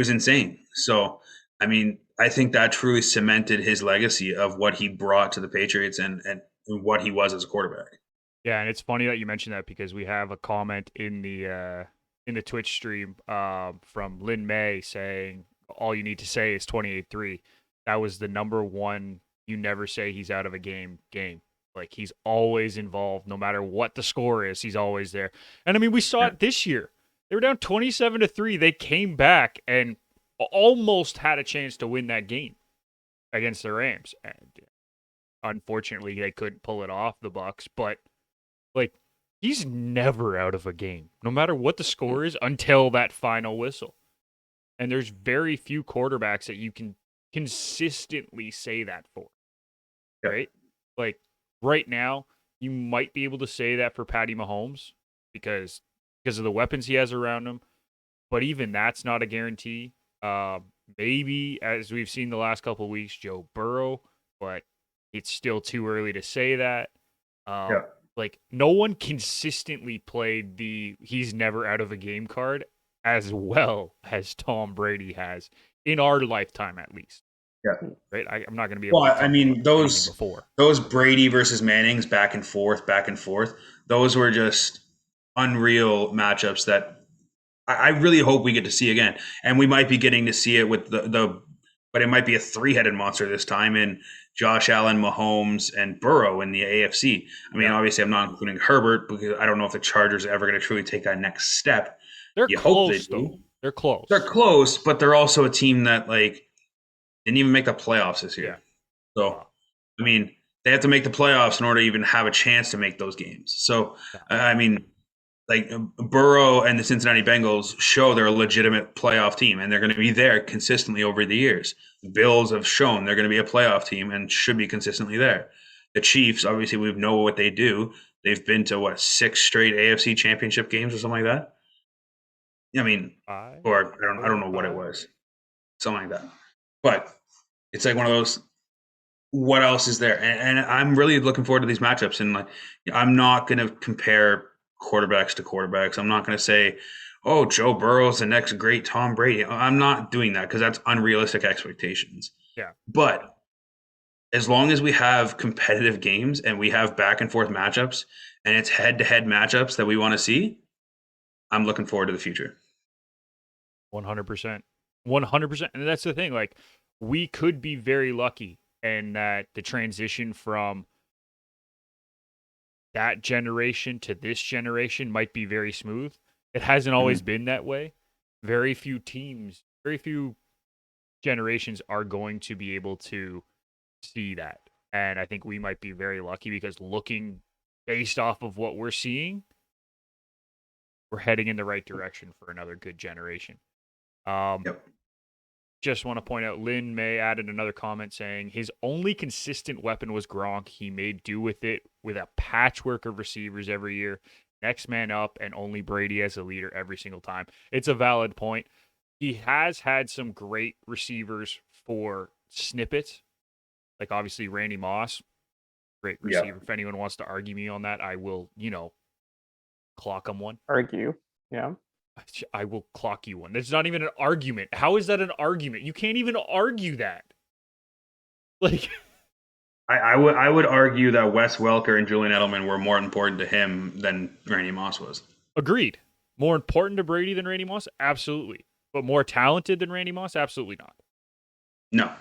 insane. So, I mean, I think that truly cemented his legacy of what he brought to the Patriots and what he was as a quarterback. Yeah, and it's funny that you mentioned that because we have a comment in the Twitch stream from Lynn May saying all you need to say is 28-3. That was the number one you never say he's out of a game. Like he's always involved no matter what the score is, he's always there. And I mean, we saw it this year. They were down 27-3. They came back and almost had a chance to win that game against the Rams. And unfortunately, they couldn't pull it off, the Bucks, but like, he's never out of a game, no matter what the score is, until that final whistle. And there's very few quarterbacks that you can consistently say that for, right? Like, right now, you might be able to say that for Patty Mahomes because of the weapons he has around him, but even that's not a guarantee. Maybe, as we've seen the last couple of weeks, Joe Burrow, but it's still too early to say that. Like, no one consistently played the he's never out of a game card as well as Tom Brady has in our lifetime, at least. Yeah. Right? I'm not going to be able to talk I mean, about anything before. Those Brady versus Mannings back and forth, those were just unreal matchups that I really hope we get to see again. And we might be getting to see it with but it might be a three-headed monster this time in Josh Allen, Mahomes, and Burrow in the AFC. I mean, obviously, I'm not including Herbert because I don't know if the Chargers are ever going to truly take that next step. They're you close, hope they do. though. They're close. They're close, but they're also a team that like didn't even make the playoffs this year. Yeah. So, I mean, they have to make the playoffs in order to even have a chance to make those games. So, I mean, like Burrow and the Cincinnati Bengals show they're a legitimate playoff team, and they're going to be there consistently over the years. The Bills have shown they're going to be a playoff team and should be consistently there. The Chiefs, obviously, we know what they do. They've been to 6 straight AFC Championship games or something like that. I mean, or I don't know what it was, something like that. But it's like one of those. What else is there? And I'm really looking forward to these matchups. And like, I'm not going to compare quarterbacks to quarterbacks. I'm not going to say, "Oh, Joe Burrow's the next great Tom Brady." I'm not doing that because that's unrealistic expectations. Yeah. But as long as we have competitive games and we have back and forth matchups and it's head-to-head matchups that we want to see, I'm looking forward to the future. 100%. 100%. And that's the thing. Like, we could be very lucky in that the transition from that generation to this generation might be very smooth. It hasn't always been that way. Very few teams, very few generations are going to be able to see that. And I think we might be very lucky because looking based off of what we're seeing, we're heading in the right direction for another good generation. Just want to point out, Lynn May added another comment saying his only consistent weapon was Gronk. He made do with it with a patchwork of receivers every year. Next man up, and only Brady as a leader every single time. It's a valid point. He has had some great receivers for snippets. Like, obviously, Randy Moss, great receiver. Yeah. If anyone wants to argue me on that, I will, clock him one. Argue, yeah. I will clock you one. That's not even an argument. How is that an argument? You can't even argue that. Like, I would argue that Wes Welker and Julian Edelman were more important to him than Randy Moss was. Agreed. More important to Brady than Randy Moss? Absolutely. But more talented than Randy Moss? Absolutely not. No.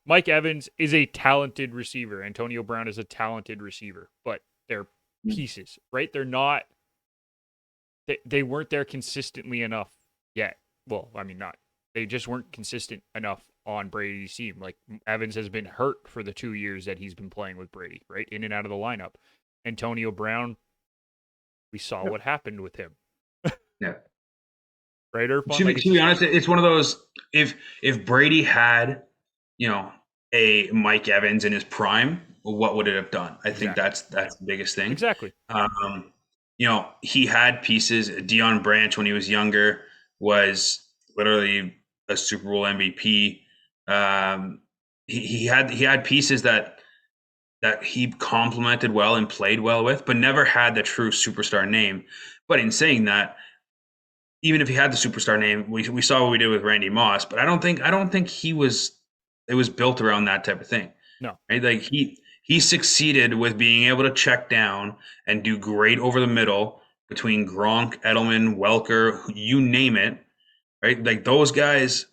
Mike Evans is a talented receiver. Antonio Brown is a talented receiver, but they're pieces, right? They're not. They weren't there consistently enough yet. Well, I mean, not. They just weren't consistent enough on Brady's team. Like Evans has been hurt for the 2 years that he's been playing with Brady, right? In and out of the lineup. Antonio Brown, we saw what happened with him. Yeah. Right, Irfan? To be honest, it's one of those. If Brady had, a Mike Evans in his prime, what would it have done? I think that's the biggest thing. Exactly. He had pieces. Deion Branch, when he was younger, was literally a Super Bowl MVP. He had pieces that he complemented well and played well with, but never had the true superstar name. But in saying that, even if he had the superstar name, we saw what we did with Randy Moss, but I don't think it was built around that type of thing. No. Right? Like he succeeded with being able to check down and do great over the middle between Gronk, Edelman, Welker, you name it. Right? Like those guys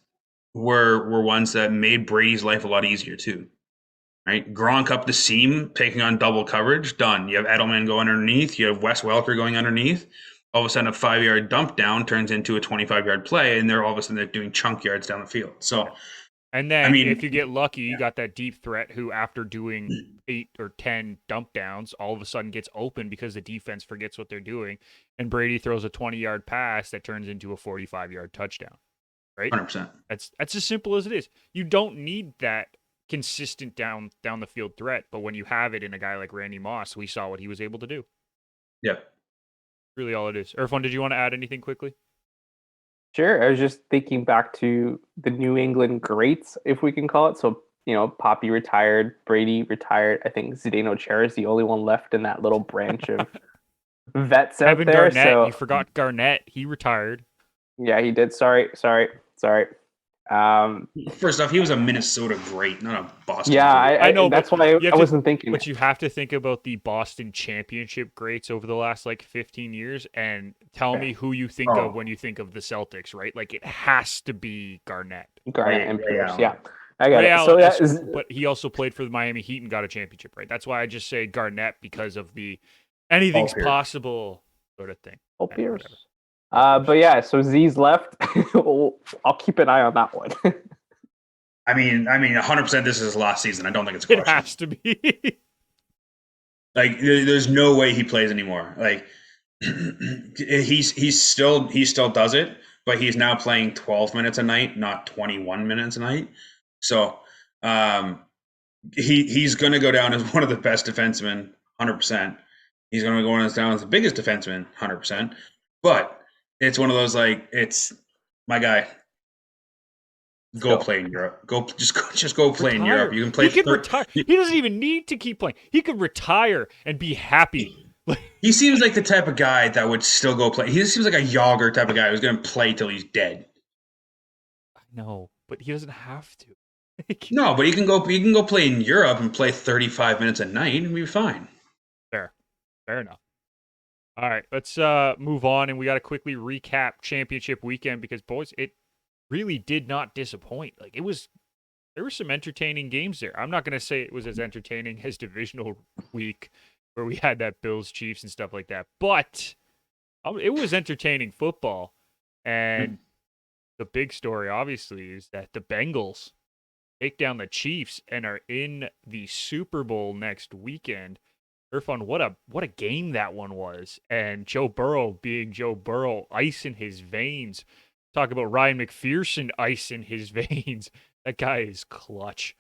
were ones that made Brady's life a lot easier too. Right? Gronk up the seam, taking on double coverage, done. You have Edelman going underneath, you have Wes Welker going underneath. All of a sudden, a 5-yard dump down turns into a 25-yard play, and all of a sudden they're doing chunk yards down the field. So, and then if you get lucky, you got that deep threat who, after doing 8 or 10 dump downs, all of a sudden gets open because the defense forgets what they're doing, and Brady throws a 20-yard pass that turns into a 45-yard touchdown. Right? 100%. That's as simple as it is. You don't need that consistent down the field threat, but when you have it in a guy like Randy Moss, we saw what he was able to do. Yep. Really all it is. Irfan, did you want to add anything quickly? Sure. I was just thinking back to the New England greats, if we can call it. So, Poppy retired, Brady retired. I think Zdeno Chara is the only one left in that little branch of vets out Kevin there. Garnett, So you forgot Garnett. He retired. Yeah, he did. Sorry. First off, he was a Minnesota great, not a Boston. Yeah, great. I know. That's why I wasn't thinking. But you have to think about the Boston championship greats over the last 15 years, and tell me who you think of when you think of the Celtics, right? Like it has to be Garnett and Pierce. Yeah, I got it. So but he also played for the Miami Heat and got a championship, right? That's why I just say Garnett because of the anything's possible sort of thing. Pierce. But yeah, so Z's left. I'll keep an eye on that one. I mean, 100%. This is his last season. I don't think it's a question. It has to be. There's no way he plays anymore. Like, he still does it, but he's now playing 12 minutes a night, not 21 minutes a night. So, he's going to go down as one of the best defensemen, 100%. He's going to go down as the biggest defenseman, 100%. But it's one of those it's my guy. Go play in Europe. Just go play in Europe. You can play. He can retire. He doesn't even need to keep playing. He could retire and be happy. He seems like the type of guy that would still go play. He seems like a Yager type of guy who's going to play till he's dead. No, but he doesn't have to. No, but he can go play in Europe and play 35 minutes a night and be fine. Fair enough. All right, let's move on, and we got to quickly recap championship weekend because, boys, it really did not disappoint. There were some entertaining games there. I'm not going to say it was as entertaining as divisional week where we had that Bills Chiefs and stuff like that, but it was entertaining football. And the big story, obviously, is that the Bengals take down the Chiefs and are in the Super Bowl next weekend. Irfan, what a game that one was. And Joe Burrow being Joe Burrow, ice in his veins. Talk about Ryan McPherson, ice in his veins. That guy is clutch.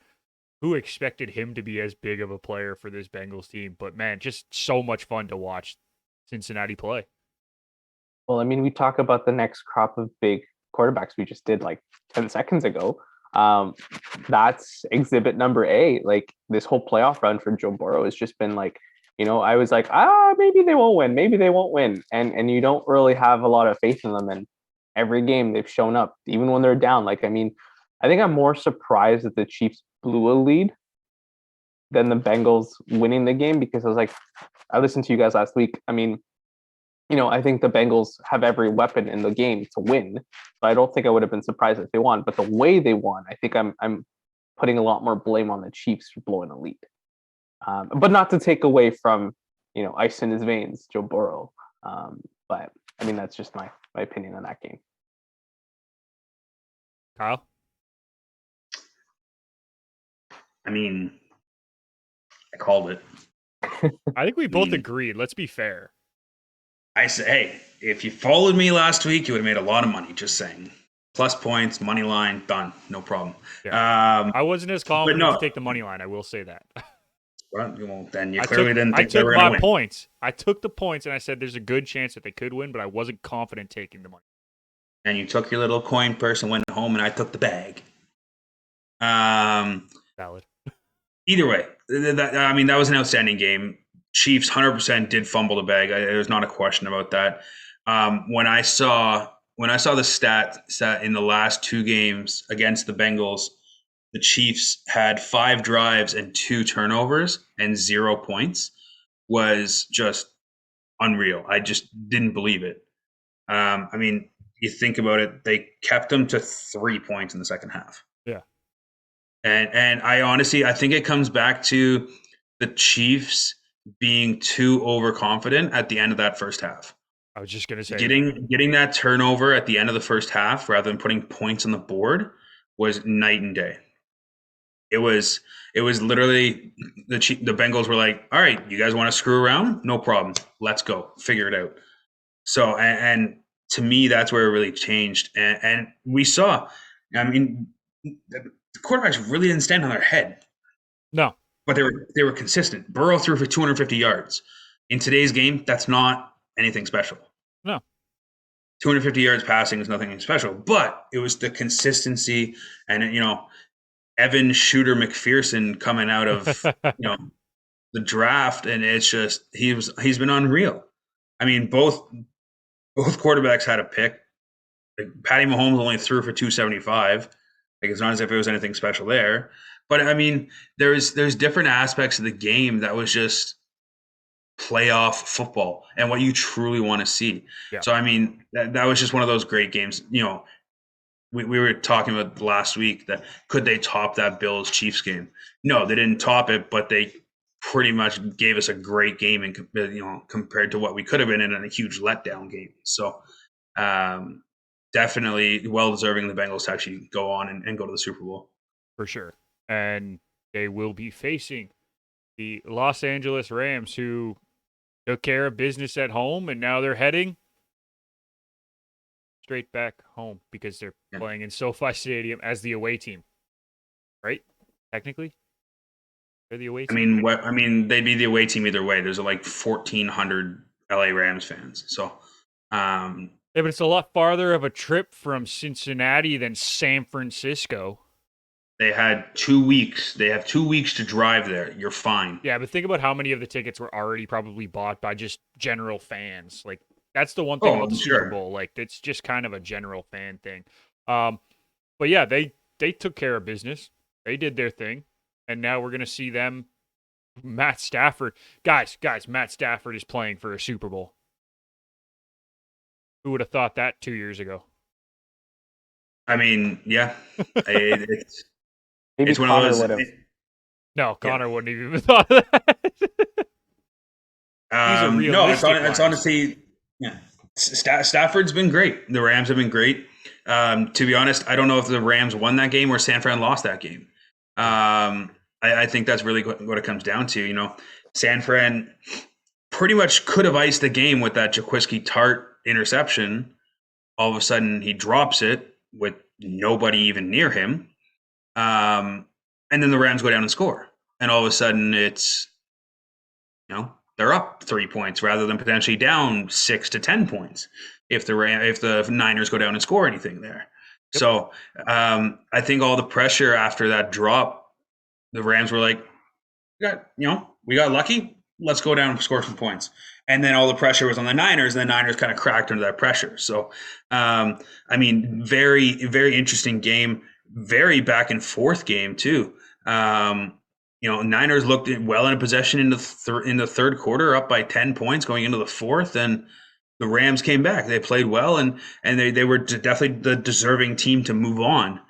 Who expected him to be as big of a player for this Bengals team? But, man, just so much fun to watch Cincinnati play. Well, I mean, we talk about the next crop of big quarterbacks we just did 10 seconds ago. That's exhibit number A. This whole playoff run for Joe Burrow has just been I was maybe they won't win. Maybe they won't win. And you don't really have a lot of faith in them. And every game they've shown up, even when they're down. I think I'm more surprised that the Chiefs blew a lead than the Bengals winning the game because I listened to you guys last week. I mean, I think the Bengals have every weapon in the game to win. So I don't think I would have been surprised if they won. But the way they won, I think I'm putting a lot more blame on the Chiefs for blowing a lead. But not to take away from, ice in his veins, Joe Burrow. But I mean, that's just my opinion on that game. Kyle? I mean, I called it. I think we both agreed. Let's be fair. I said, hey, if you followed me last week, you would have made a lot of money. Just saying. Plus points, money line, done. No problem. Yeah. I wasn't as confident to take the money line. I will say that. Well, then you clearly didn't think they were going to win. Points. I took the points, and I said there's a good chance that they could win, but I wasn't confident taking the money. And you took your little coin purse and went home, and I took the bag. Valid. Either way, that was an outstanding game. Chiefs 100% did fumble the bag. There's not a question about that. When I saw the stat in the last 2 games against the Bengals, the Chiefs had 5 drives and 2 turnovers and 0 points, was just unreal. I just didn't believe it. I mean, you think about it, they kept them to 3 points in the second half. Yeah. And I think it comes back to the Chiefs being too overconfident at the end of that first half. I was just going to say, getting that turnover at the end of the first half rather than putting points on the board was night and day. It was literally the Bengals were like, all right, you guys want to screw around? No problem. Let's go. Figure it out. So, and to me, that's where it really changed. And we saw, I mean, the quarterbacks really didn't stand on their head. No. But they were consistent. Burrow threw for 250 yards. In today's game, that's not anything special. No. 250 yards passing is nothing special. But it was the consistency and, Evan Shooter McPherson coming out of, the draft. And it's just, he's been unreal. I mean, both quarterbacks had a pick. Like, Patty Mahomes only threw for 275. Like, it's not as if it was anything special there. But I mean, there's different aspects of the game that was just playoff football and what you truly want to see. Yeah. So I mean, that was just one of those great games. We were talking about last week that could they top that Bills Chiefs game? No, they didn't top it, but they pretty much gave us a great game and compared to what we could have been in a huge letdown game. So definitely well deserving the Bengals to actually go on and go to the Super Bowl. For sure. And they will be facing the Los Angeles Rams, who took care of business at home, and now they're heading straight back home because they're playing in SoFi Stadium as the away team. Right? Technically? They're the away team. I mean, they'd be the away team either way. There's like 1,400 LA Rams fans. So, yeah, but it's a lot farther of a trip from Cincinnati than San Francisco. They had 2 weeks. They have 2 weeks to drive there. You're fine. Yeah, but think about how many of the tickets were already probably bought by just general fans. Like, that's the one thing about the Super Bowl. Like, it's just kind of a general fan thing. But yeah, they took care of business. They did their thing. And now we're going to see them. Matt Stafford. Guys, Matt Stafford is playing for a Super Bowl. Who would have thought that 2 years ago? I mean, yeah. Maybe it's one Connor of those. would have. No, Connor wouldn't have even thought of that. He's a realistic it's honestly, yeah. Stafford's been great. The Rams have been great. To be honest, I don't know if the Rams won that game or San Fran lost that game. I think that's really what it comes down to. San Fran pretty much could have iced the game with that Jaquiski Tart interception. All of a sudden, he drops it with nobody even near him. And then the Rams go down and score. And all of a sudden it's, they're up 3 points rather than potentially down 6 to 10 points if the Niners go down and score anything there. Yep. So I think all the pressure after that drop, the Rams were like, we got lucky. Let's go down and score some points. And then all the pressure was on the Niners, and the Niners kind of cracked under that pressure. So, very, very interesting game. Very back and forth game too. Niners looked well in possession in the third quarter, up by 10 points going into the fourth, and the Rams came back. They played well, and they were definitely the deserving team to move on.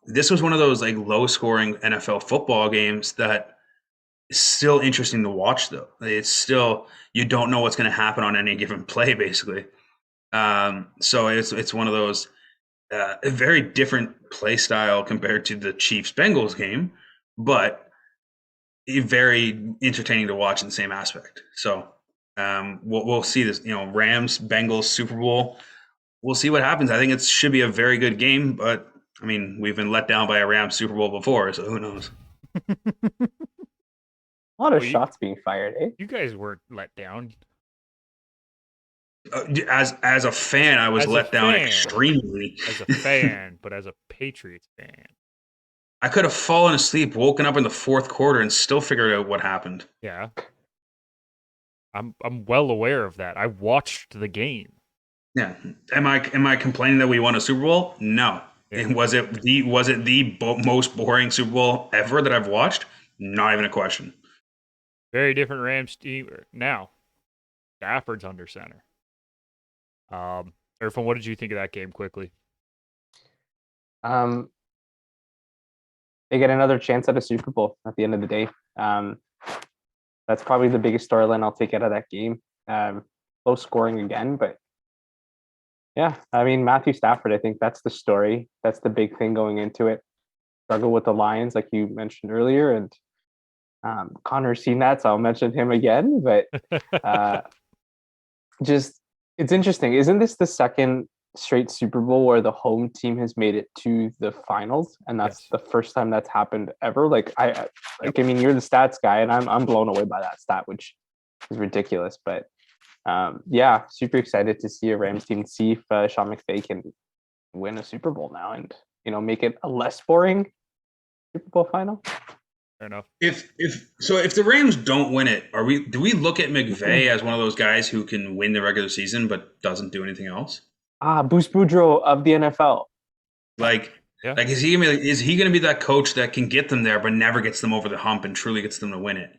this was one of those like low scoring NFL football games that is still interesting to watch though. It's still, you don't know what's going to happen on any given play basically. So it's one of those a very different play style compared to the Chiefs Bengals game, but very entertaining to watch in the same aspect. So we'll see this, Rams Bengals Super Bowl. We'll see what happens. I think it should be a very good game, but I mean, we've been let down by a Rams Super Bowl before, so who knows? A lot of Well, shots being fired, eh? You guys weren't let down. As a fan, I was As a let down fan. extremely. As a fan, but as a Patriots fan. I could have fallen asleep, woken up in the fourth quarter, and still figured out what happened. Yeah. I'm well aware of that. I watched the game. Yeah. Am I complaining that we won a Super Bowl? No. Yeah. Was it the most boring Super Bowl ever that I've watched? Not even a question. Very different Rams team now. Stafford's under center. Irfan, what did you think of that game quickly? They get another chance at a Super Bowl at the end of the day. That's probably the biggest storyline I'll take out of that game. Low scoring again, but yeah, I mean, Matthew Stafford, I think that's the story. That's the big thing going into it. Struggle with the Lions, like you mentioned earlier, and Connor's seen that, so I'll mention him again. But just, it's interesting. Isn't this the second straight Super Bowl where the home team has made it to the finals, and that's Yes. the first time that's happened ever? I mean, you're the stats guy, and I'm blown away by that stat, which is ridiculous. But yeah, super excited to see a Rams team, see if Sean McVay can win a Super Bowl now, and make it a less boring Super Bowl final. Fair enough. If the Rams don't win it, do we look at McVay as one of those guys who can win the regular season but doesn't do anything else? Bruce Boudreau of the NFL. Like, Yeah. like is he gonna be that coach that can get them there but never gets them over the hump and truly gets them to win it?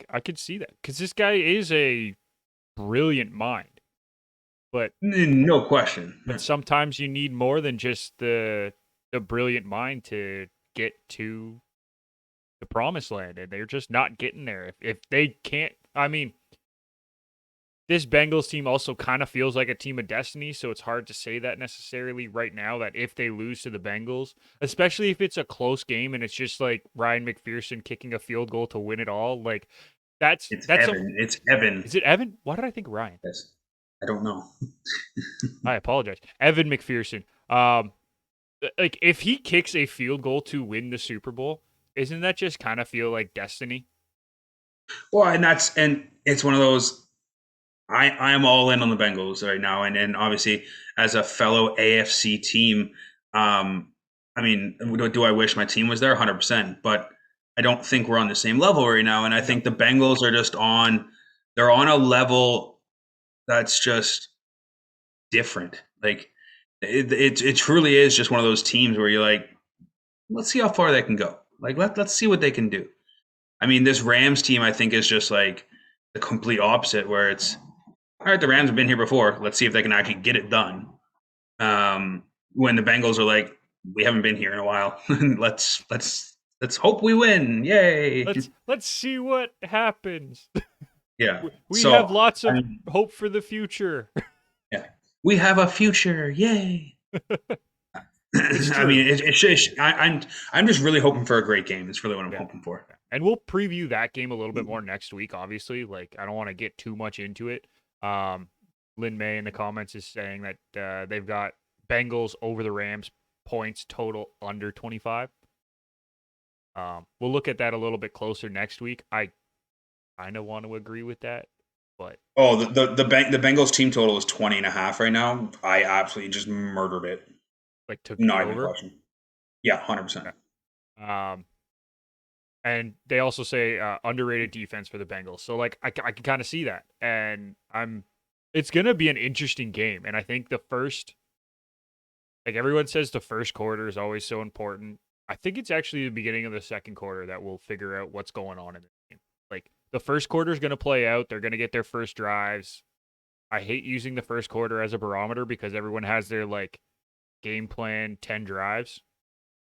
I could see that because this guy is a brilliant mind, but No question. but sometimes you need more than just the brilliant mind to get to the promised land, and they're just not getting there. If they can't, I mean, this Bengals team also kind of feels like a team of destiny, so it's hard to say that necessarily right now, that if they lose to the Bengals, especially if it's a close game and it's just like Ryan McPherson kicking a field goal to win it all, like that's Evan. It's Evan. Is it Evan? Why did I think Ryan? Yes. I don't know. I apologize. Evan McPherson. Like if he kicks a field goal to win the Super Bowl, isn't that just kind of feel like destiny? Well, and it's one of those. I am all in on the Bengals right now, and obviously as a fellow AFC team, I mean, do I wish my team was there? 100%, but I don't think we're on the same level right now, and I think the Bengals are just they're on a level that's just different. Like it truly is just one of those teams where you're like, let's see how far they can go. Like let's see what they can do. I mean, this Rams team, I think, is just like the complete opposite, where it's, all right, the Rams have been here before. Let's see if they can actually get it done. When the Bengals are like, we haven't been here in a while. let's hope we win. Yay! Let's see what happens. Yeah, we have lots of hope for the future. Yeah, we have a future. Yay! I mean, I'm just really hoping for a great game. It's really what I'm hoping for. And we'll preview that game a little bit more next week, obviously. Like, I don't want to get too much into it. Lynn May in the comments is saying that they've got Bengals over the Rams points total under 25. We'll look at that a little bit closer next week. I kind of want to agree with that, but the Bengals team total is 20.5 right now. I absolutely just murdered it. Like took not over. Even a question. Yeah, 100%. And they also say underrated defense for the Bengals. So like I can kind of see that, and it's gonna be an interesting game. And I think the first, like everyone says, the first quarter is always so important. I think it's actually the beginning of the second quarter that we'll figure out what's going on in the game. Like the first quarter is gonna play out. They're gonna get their first drives. I hate using the first quarter as a barometer because everyone has their like game plan 10 drives.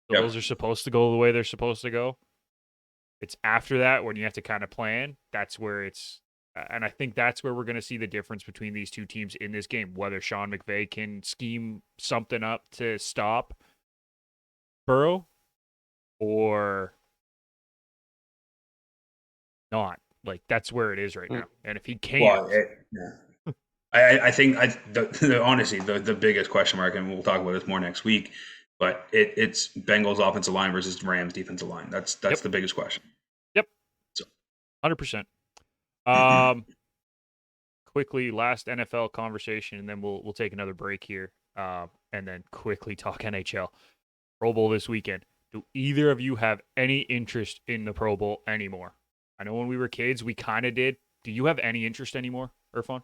Those are supposed to go the way they're supposed to go. It's after that when you have to kind of plan. That's where it's, and I think that's where we're going to see the difference between these two teams in this game. Whether Sean McVay can scheme something up to stop Burrow or not. Like, that's where it is right now. And if he can't, I think honestly the biggest question mark, and we'll talk about this more next week, but it's Bengals offensive line versus Rams defensive line. That's the biggest question. Yep. So 100%. Quickly, last NFL conversation, and then we'll take another break here, and then quickly talk NHL. Pro Bowl this weekend. Do either of you have any interest in the Pro Bowl anymore? I know when we were kids, we kind of did. Do you have any interest anymore, Irfan?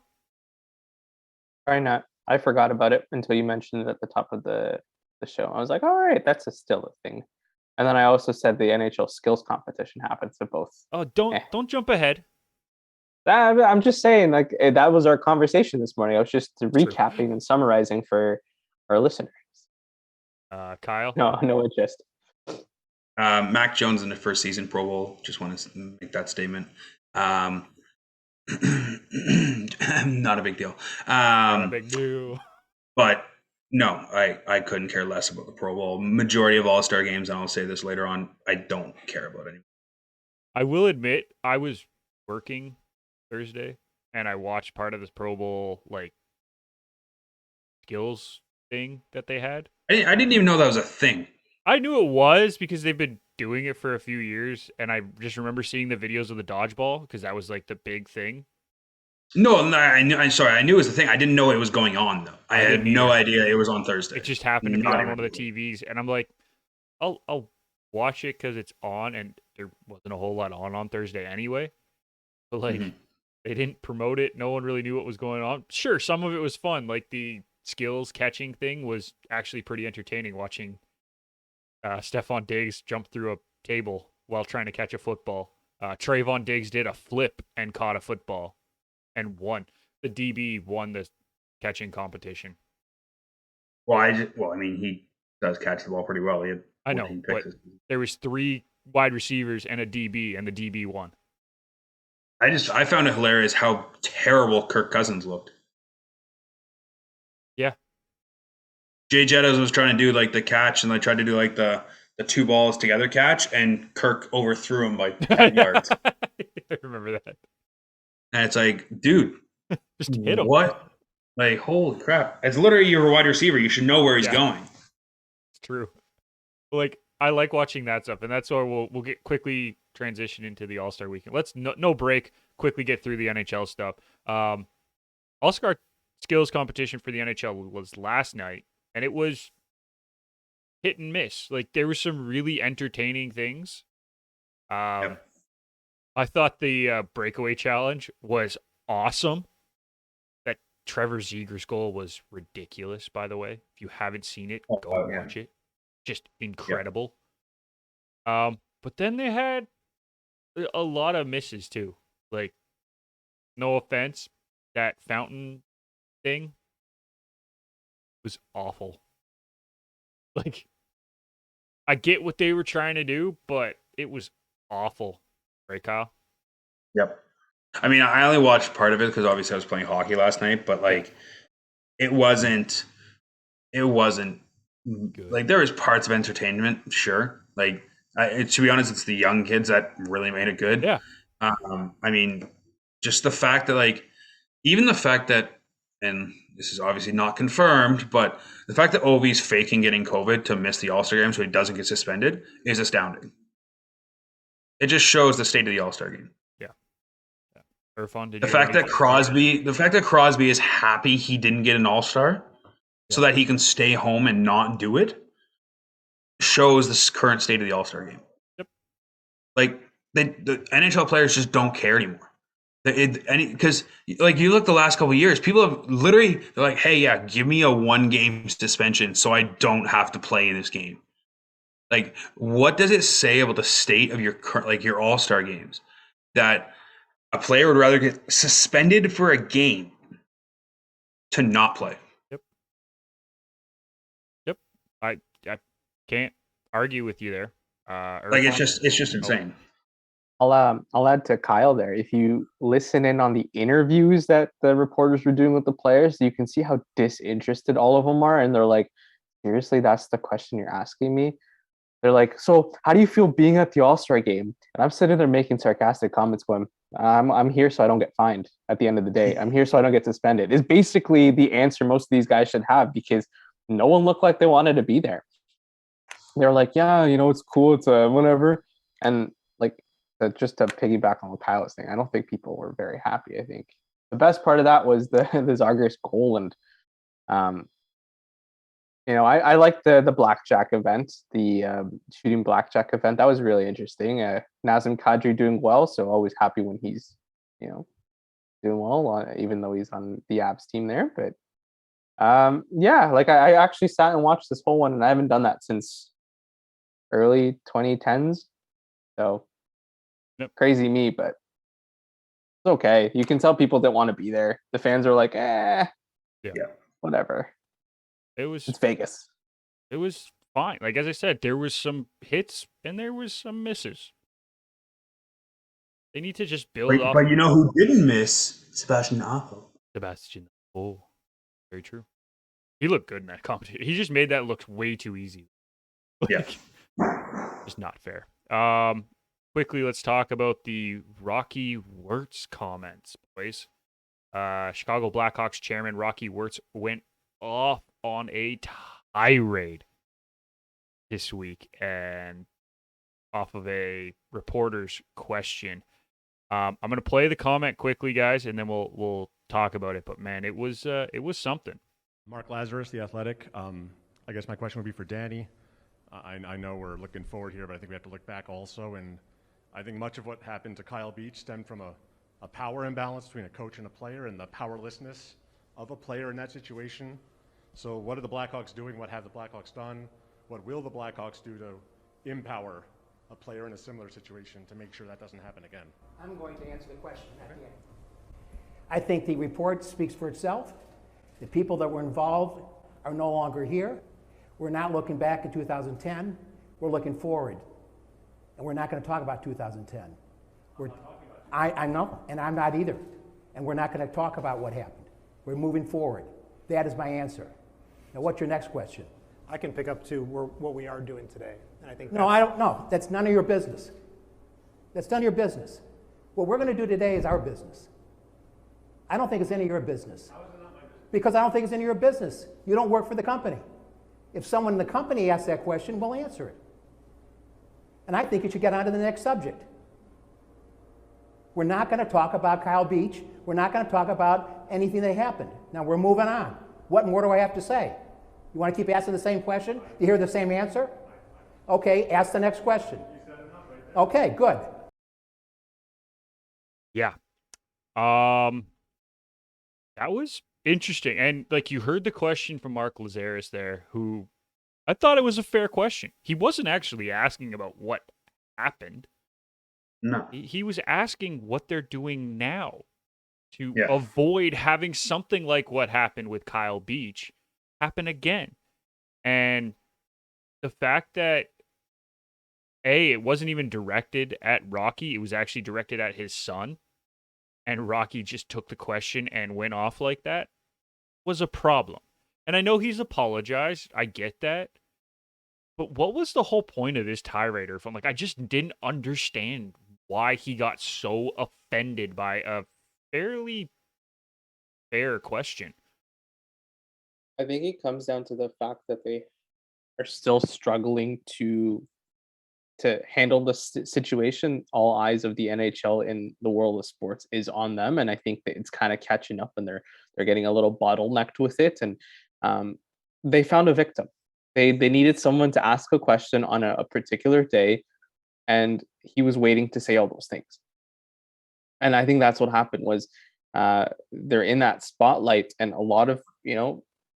Try not. I forgot about it until you mentioned it at the top of the show. I was like, all right, that's still a thing. And then I also said the NHL skills competition happens to both. Oh, don't jump ahead. I'm just saying, like, that was our conversation this morning. I was just recapping and summarizing for our listeners. Kyle? No interest. Mac Jones in the first season Pro Bowl. Just want to make that statement. Not a big deal. Not a big deal. But no, I couldn't care less about the Pro Bowl. Majority of All-Star games, and I'll say this later on, I don't care about anymore. I will admit, I was working Thursday, and I watched part of this Pro Bowl, like, skills thing that they had. I didn't even know that was a thing. I knew it was because they've been doing it for a few years, and I just remember seeing the videos of the dodgeball because that was, like, the big thing. No, I knew it was the thing. I didn't know it was going on, though. I had no idea it was on Thursday. It just happened to be on one of the TVs, and I'm like, I'll watch it because it's on, and there wasn't a whole lot on Thursday anyway. But, like, they didn't promote it. No one really knew what was going on. Sure, some of it was fun. Like, the skills catching thing was actually pretty entertaining, watching Stephon Diggs jump through a table while trying to catch a football. Trayvon Diggs did a flip and caught a football and won. The DB won the catching competition. Well, I mean, he does catch the ball pretty well. I know, but there was 3 wide receivers and a DB, and the DB won. I found it hilarious how terrible Kirk Cousins looked. Yeah. Jay Jettas was trying to do like the catch, and I tried to do like the 2 balls together catch, and Kirk overthrew him by 10 yards. I remember that. And it's like, dude, just hit him. What? Like, holy crap. It's literally your wide receiver. You should know where he's going. It's true. Like, I like watching that stuff, and that's why we'll get quickly transition into the All-Star weekend. Let's no break, quickly get through the NHL stuff. All-Star skills competition for the NHL was last night, and it was hit and miss. Like, there were some really entertaining things. I thought the breakaway challenge was awesome. That Trevor Zegras goal was ridiculous, by the way. If you haven't seen it, go watch it. Just incredible. But then they had a lot of misses too. Like, no offense, that fountain thing was awful. Like, I get what they were trying to do, but it was awful. Right, Kyle? Yep. I mean, I only watched part of it because obviously I was playing hockey last night, but like, it wasn't good. Like, there was parts of entertainment, sure. Like, to be honest, it's the young kids that really made it good. Yeah. I mean, just the fact that, like, even the fact that, and this is obviously not confirmed, but the fact that Ovi's faking getting COVID to miss the All-Star game so he doesn't get suspended is astounding. It just shows the state of the All-Star game. Yeah. Irfan, the fact that Crosby is happy he didn't get an All-Star so that he can stay home and not do it shows the current state of the All-Star game. Yep. Like, the NHL players just don't care anymore. Because, like, you look the last couple of years, people have literally, they're like, hey, yeah, give me a 1-game suspension so I don't have to play in this game. Like, what does it say about the state of your All-Star games that a player would rather get suspended for a game to not play? Yep. I can't argue with you there. Like Irfan? it's just insane. I'll add to Kyle there. If you listen in on the interviews that the reporters were doing with the players, you can see how disinterested all of them are, and they're like, "Seriously, that's the question you're asking me?" They're like, "So, how do you feel being at the All-Star game?" And I'm sitting there making sarcastic comments, going, "I'm here so I don't get fined. At the end of the day, I'm here so I don't get suspended." Is basically the answer most of these guys should have, because no one looked like they wanted to be there. They're like, "Yeah, it's cool, it's whatever," and like. Just to piggyback on what Kyle was saying, I don't think people were very happy. I think the best part of that was the Zagreus goal, and I liked the blackjack event, the shooting blackjack event. That was really interesting. Nazem Kadri doing well, so always happy when he's doing well, even though he's on the Abs team there. But yeah, like I actually sat and watched this whole one, and I haven't done that since early 2010s. So. Yep. Crazy me, but it's okay. You can tell people didn't want to be there. The fans are like, Yeah. whatever. It's Vegas. It was fine. Like, as I said, there was some hits and there was some misses. They need to just build off. But you know who didn't miss? Sebastian Aho. Sebastian. Oh, very true. He looked good in that competition. He just made that look way too easy. Yeah. Just not fair. Quickly, let's talk about the Rockey Wirtz comments, boys. Chicago Blackhawks chairman Rockey Wirtz went off on a tirade this week, and off of a reporter's question. I'm going to play the comment quickly, guys, and then we'll talk about it. But man, it was something. Mark Lazarus, The Athletic. I guess my question would be for Danny. I know we're looking forward here, but I think we have to look back also. And I think much of what happened to Kyle Beach stemmed from a power imbalance between a coach and a player, and the powerlessness of a player in that situation. So what are the Blackhawks doing? What have the Blackhawks done? What will the Blackhawks do to empower a player in a similar situation to make sure that doesn't happen again? I'm going to answer the question at the end. I think the report speaks for itself. The people that were involved are no longer here. We're not looking back at 2010. We're looking forward. And we're not going to talk about 2010. I know, and I'm not either. And we're not going to talk about what happened. We're moving forward. That is my answer. Now, what's your next question? I can pick up to what we are doing today. And I think no, I don't know. That's none of your business. That's none of your business. What we're going to do today is our business. I don't think it's any of your business. How is it not my business? Because I don't think it's any of your business. You don't work for the company. If someone in the company asks that question, we'll answer it. And I think you should get on to the next subject. We're not going to talk about Kyle Beach. We're not going to talk about anything that happened. Now we're moving on. What more do I have to say? You want to keep asking the same question? Do you hear the same answer? Okay, ask the next question. Okay, good. Yeah. That was interesting. And like you heard the question from Mark Lazarus there, who I thought it was a fair question. He wasn't actually asking about what happened. No. He was asking what they're doing now to avoid having something like what happened with Kyle Beach happen again. And the fact that it wasn't even directed at Rockey, it was actually directed at his son, and Rockey just took the question and went off like that was a problem. And I know he's apologized. I get that. But what was the whole point of this tirade? From I just didn't understand why he got so offended by a fairly fair question. I think it comes down to the fact that they are still struggling to handle the situation. All eyes of the NHL in the world of sports is on them, and I think that it's kind of catching up, and they're getting a little bottlenecked with it. And they found a victim. They needed someone to ask a question on a particular day, and he was waiting to say all those things. And I think that's what happened was they're in that spotlight, and a lot of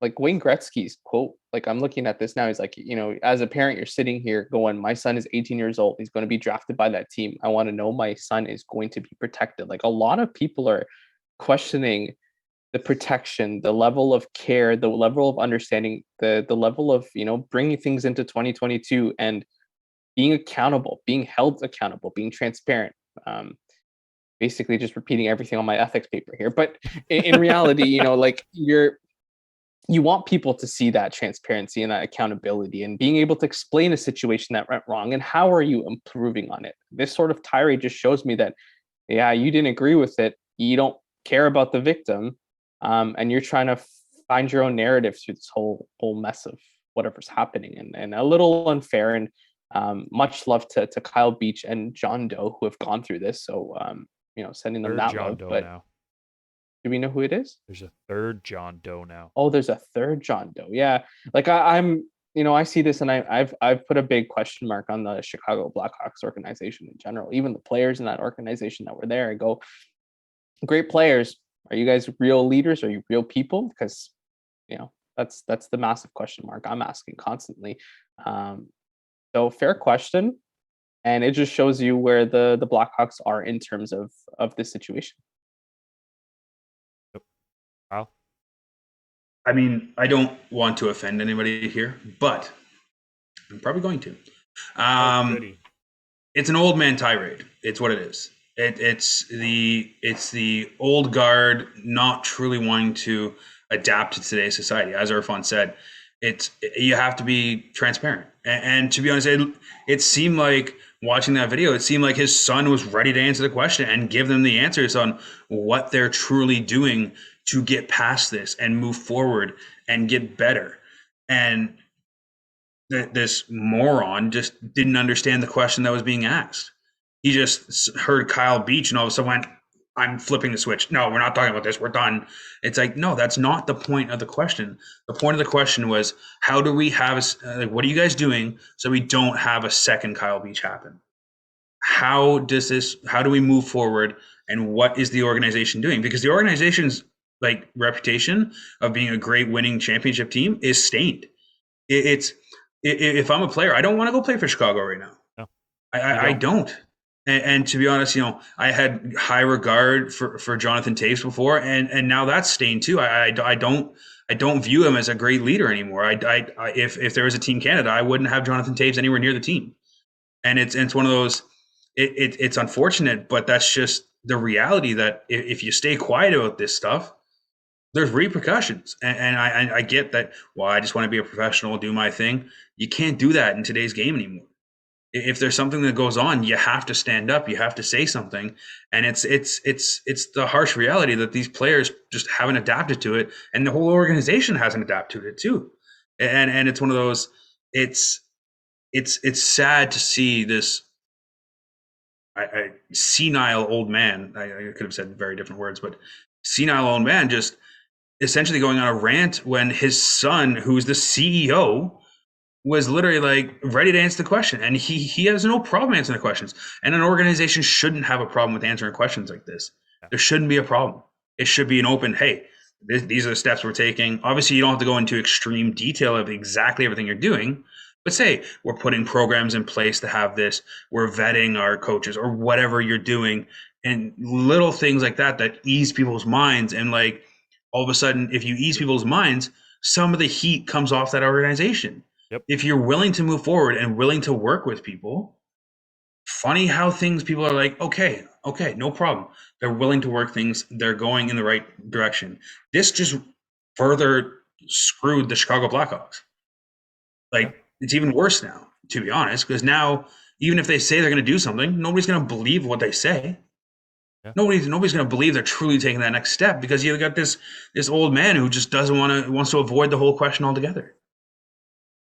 like Wayne Gretzky's quote, like I'm looking at this now, he's like, as a parent, you're sitting here going, my son is 18 years old. He's going to be drafted by that team. I want to know my son is going to be protected. Like a lot of people are questioning the protection, the level of care, the level of understanding, the level of, bringing things into 2022 and being accountable, being held accountable, being transparent. Basically just repeating everything on my ethics paper here. But in reality, like you want people to see that transparency and that accountability and being able to explain a situation that went wrong and how are you improving on it. This sort of tirade just shows me that, yeah, you didn't agree with it. You don't care about the victim. And you're trying to find your own narrative through this whole mess of whatever's happening, and a little unfair. And much love to Kyle Beach and John Doe who have gone through this. So, sending them Third that John love. Doe But now. do we know who it is? There's a third John Doe now. Oh, there's a third John Doe. Yeah. Like I'm, I see this and I've put a big question mark on the Chicago Blackhawks organization in general, even the players in that organization that were there. I go, great players. Are you guys real leaders? Are you real people? Because, that's the massive question mark I'm asking constantly. So fair question. And it just shows you where the Blackhawks are in terms of this situation. Wow. I mean, I don't want to offend anybody here, but I'm probably going to. It's an old man tirade. It's what it is. It's the old guard not truly wanting to adapt to today's society. As Irfan said, you have to be transparent. And to be honest, it seemed like watching that video, it seemed like his son was ready to answer the question and give them the answers on what they're truly doing to get past this and move forward and get better. And this moron just didn't understand the question that was being asked. He just heard Kyle Beach and all of a sudden went, I'm flipping the switch. No, we're not talking about this. We're done. It's like, no, that's not the point of the question. The point of the question was, how do we have, what are you guys doing so we don't have a second Kyle Beach happen? How do we move forward, and what is the organization doing? Because the organization's reputation of being a great winning championship team is stained. If I'm a player, I don't want to go play for Chicago right now. No, I don't. And to be honest, I had high regard for Jonathan Toews before, and now that's stained too. I don't view him as a great leader anymore. If there was a Team Canada, I wouldn't have Jonathan Toews anywhere near the team. And it's one of those. It's unfortunate, but that's just the reality that if you stay quiet about this stuff, there's repercussions. And I get that. Well, I just want to be a professional, do my thing. You can't do that in today's game anymore. If there's something that goes on, you have to stand up. You have to say something. And it's the harsh reality that these players just haven't adapted to it, and the whole organization hasn't adapted to it too. And it's one of those. It's sad to see this senile old man. I could have said very different words, but senile old man just essentially going on a rant when his son, who's the CEO, was literally ready to answer the question, and he has no problem answering the questions. And an organization shouldn't have a problem with answering questions like this. There shouldn't be a problem. It should be an open, hey, these are the steps we're taking. Obviously, you don't have to go into extreme detail of exactly everything you're doing, but say we're putting programs in place to have this. We're vetting our coaches or whatever you're doing, and little things like that ease people's minds. And all of a sudden, if you ease people's minds, some of the heat comes off that organization. Yep. If you're willing to move forward and willing to work with people, funny how people are like, okay, no problem. They're willing to work things. They're going in the right direction. This just further screwed the Chicago Blackhawks. It's even worse now, to be honest, because now even if they say they're going to do something, nobody's going to believe what they say. Yeah. Nobody's going to believe they're truly taking that next step, because you got this old man who just wants to avoid the whole question altogether.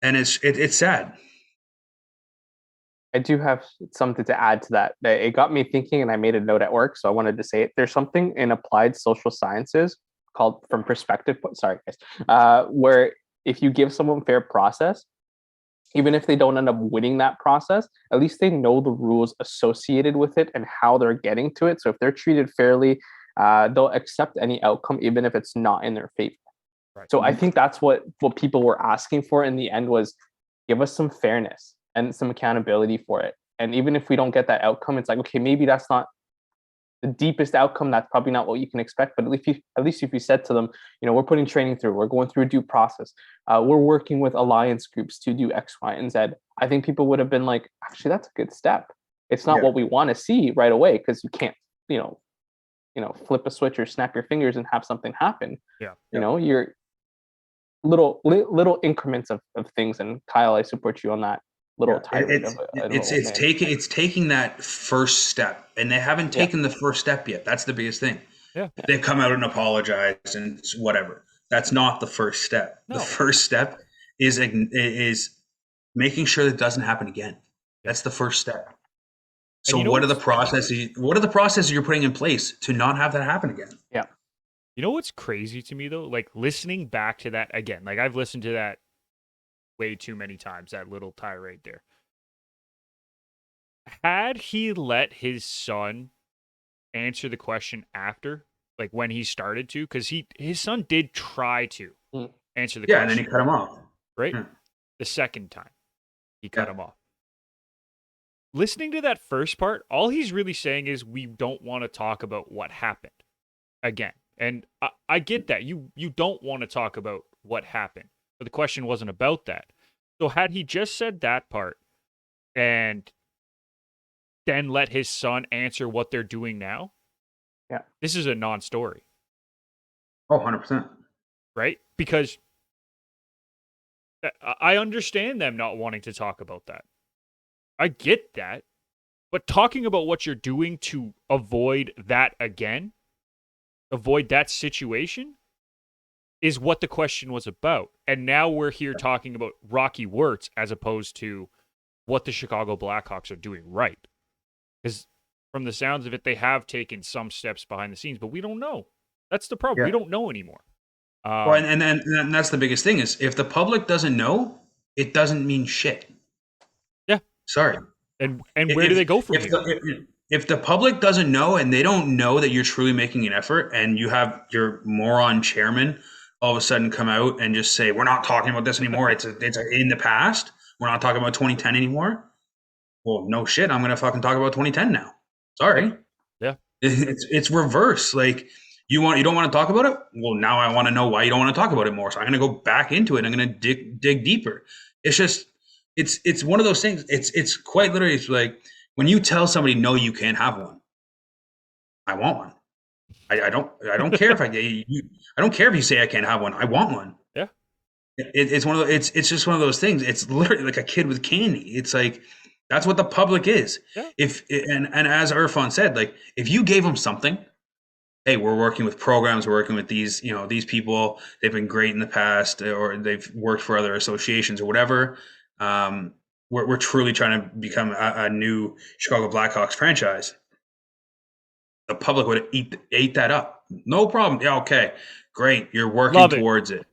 And it's sad. I do have something to add to that. It got me thinking, and I made a note at work, so I wanted to say it. There's something in applied social sciences called from perspective. Sorry, guys. Where if you give someone fair process, even if they don't end up winning that process, at least they know the rules associated with it and how they're getting to it. So if they're treated fairly, they'll accept any outcome, even if it's not in their favor. Right. So I think that's what people were asking for in the end, was give us some fairness and some accountability for it. And even if we don't get that outcome, it's like, okay, maybe that's not the deepest outcome, that's probably not what you can expect. But at least if you said to them, we're putting training through, we're going through a due process, we're working with alliance groups to do X, Y, and Z, I think people would have been like, actually, that's a good step. It's not what we want to see right away, because you can't, flip a switch or snap your fingers and have something happen. Yeah. You're little increments of things. And Kyle, I support you on that little tirade of it's taking that first step, and they haven't taken the first step yet. That's the biggest thing. Yeah. They've come out and apologized and whatever. That's not the first step. No. The first step is making sure that it doesn't happen again. That's the first step. So what are the processes you're putting in place to not have that happen again? Yeah. You know what's crazy to me though? Like listening back to that again, like I've listened to that way too many times, that little tirade there. Had he let his son answer the question after, like when he started to, because his son did try to answer the question. Yeah, and then he cut him off. Right? The second time he cut him off. Listening to that first part, all he's really saying is we don't want to talk about what happened again. And I get that. You don't want to talk about what happened. But the question wasn't about that. So had he just said that part and then let his son answer what they're doing now, this is a non-story. Oh, 100%. Right? Because I understand them not wanting to talk about that. I get that. But talking about what you're doing to avoid that again, avoid that situation, is what the question was about. And now we're here talking about Rockey Wirtz as opposed to what the Chicago Blackhawks are doing right. Because from the sounds of it, they have taken some steps behind the scenes, but we don't know. That's the problem. We don't know anymore. Well, and that's the biggest thing is if the public doesn't know, it doesn't mean shit. Yeah. Sorry. And where do they go from here? If the public doesn't know and they don't know that you're truly making an effort, and you have your moron chairman all of a sudden come out and just say, we're not talking about this anymore. It's in the past. We're not talking about 2010 anymore. Well, no shit. I'm going to fucking talk about 2010 now. Sorry. Yeah. It's reverse. Like you don't want to talk about it. Well, now I want to know why you don't want to talk about it more. So I'm going to go back into it. I'm going to dig deeper. It's just, it's one of those things. It's quite literally, it's like when you tell somebody, no, you can't have one. I want one. I don't care if I don't care if you say I can't have one. I want one. Yeah. It's one of those, it's just one of those things. It's literally like a kid with candy. It's like, that's what the public is. Yeah. And as Irfan said, like if you gave them something, hey, we're working with programs, we're working with these, these people, they've been great in the past, or they've worked for other associations or whatever. We're truly trying to become a new Chicago Blackhawks franchise. The public would ate that up. No problem. Yeah, okay, great. You're working towards it.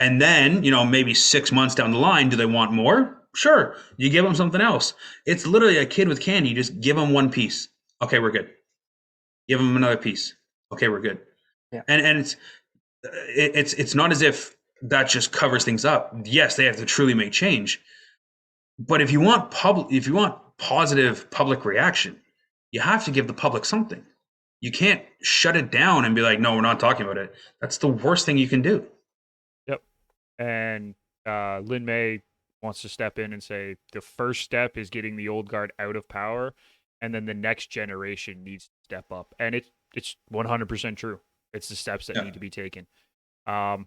And then, maybe 6 months down the line, do they want more? Sure. You give them something else. It's literally a kid with candy. You just give them one piece. Okay, we're good. Give them another piece. Okay, we're good. Yeah. And it's not as if that just covers things up. Yes, they have to truly make change. But if you want positive public reaction, you have to give the public something. You can't shut it down and be like, no, we're not talking about it. That's the worst thing you can do. Yep. And Lin May wants to step in and say the first step is getting the old guard out of power, and then the next generation needs to step up. And it's 100% true. It's the steps that need to be taken. All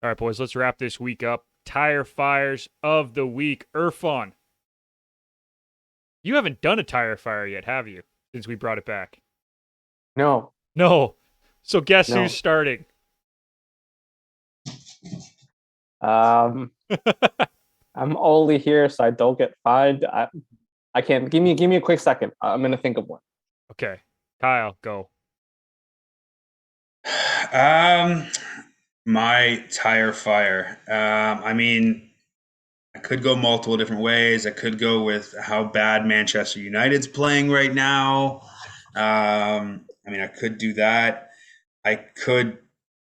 right, boys, let's wrap this week up. Tire fires of the week. Irfan, you haven't done a tire fire yet, have you, since we brought it back? No. So guess who's starting? I'm only here so I don't get fined. I can't. Give me a quick second. I'm gonna think of one. Okay, Kyle, go. My tire fire. I mean, I could go multiple different ways. I could go with how bad Manchester United's playing right now. I could do that. I could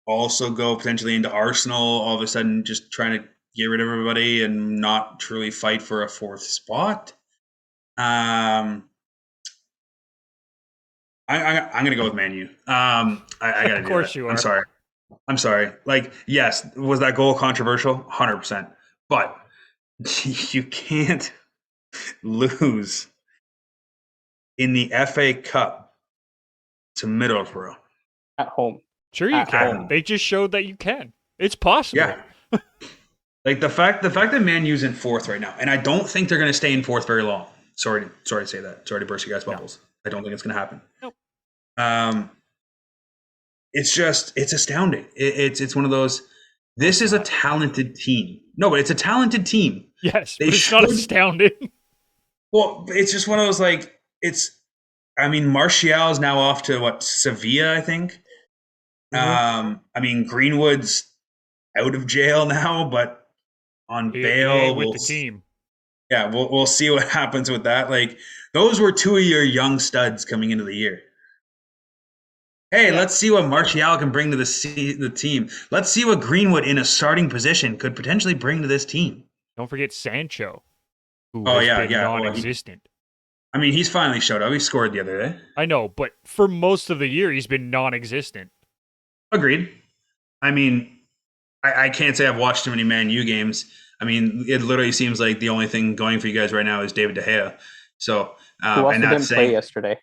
also go potentially into Arsenal, all of a sudden just trying to get rid of everybody and not truly fight for a fourth spot. I'm gonna go with Man U. I gotta Of do course that. you I'm are. sorry. I'm sorry. Like, yes, was that goal controversial? 100%. But you can't lose in the FA Cup to Middlesbrough. At home. Sure you At can. home. They just showed that you can. It's possible. Yeah. Like the fact that Man U's in fourth right now, and I don't think they're going to stay in fourth very long. Sorry to say that. Sorry to burst you guys' bubbles. I don't think it's going to happen. Nope. It's astounding. It's one of those. This is a talented team. No, but it's a talented team. Yes, They but it's not should- astounding. Well, it's just one of those like it's. I mean, Martial is now off to Sevilla, I think. I mean, Greenwood's out of jail now, but on He bail. ain't with the team. Yeah, we'll see what happens with that. Like those were two of your young studs coming into the year. Hey, let's see what Martial can bring to the team. Let's see what Greenwood in a starting position could potentially bring to this team. Don't forget Sancho, who has been non-existent. I mean, he's finally showed up. He scored the other day. I know, but for most of the year, he's been non-existent. Agreed. I mean, I can't say I've watched too many Man U games. I mean, it literally seems like the only thing going for you guys right now is David De Gea. So, Who also and that's didn't play yesterday.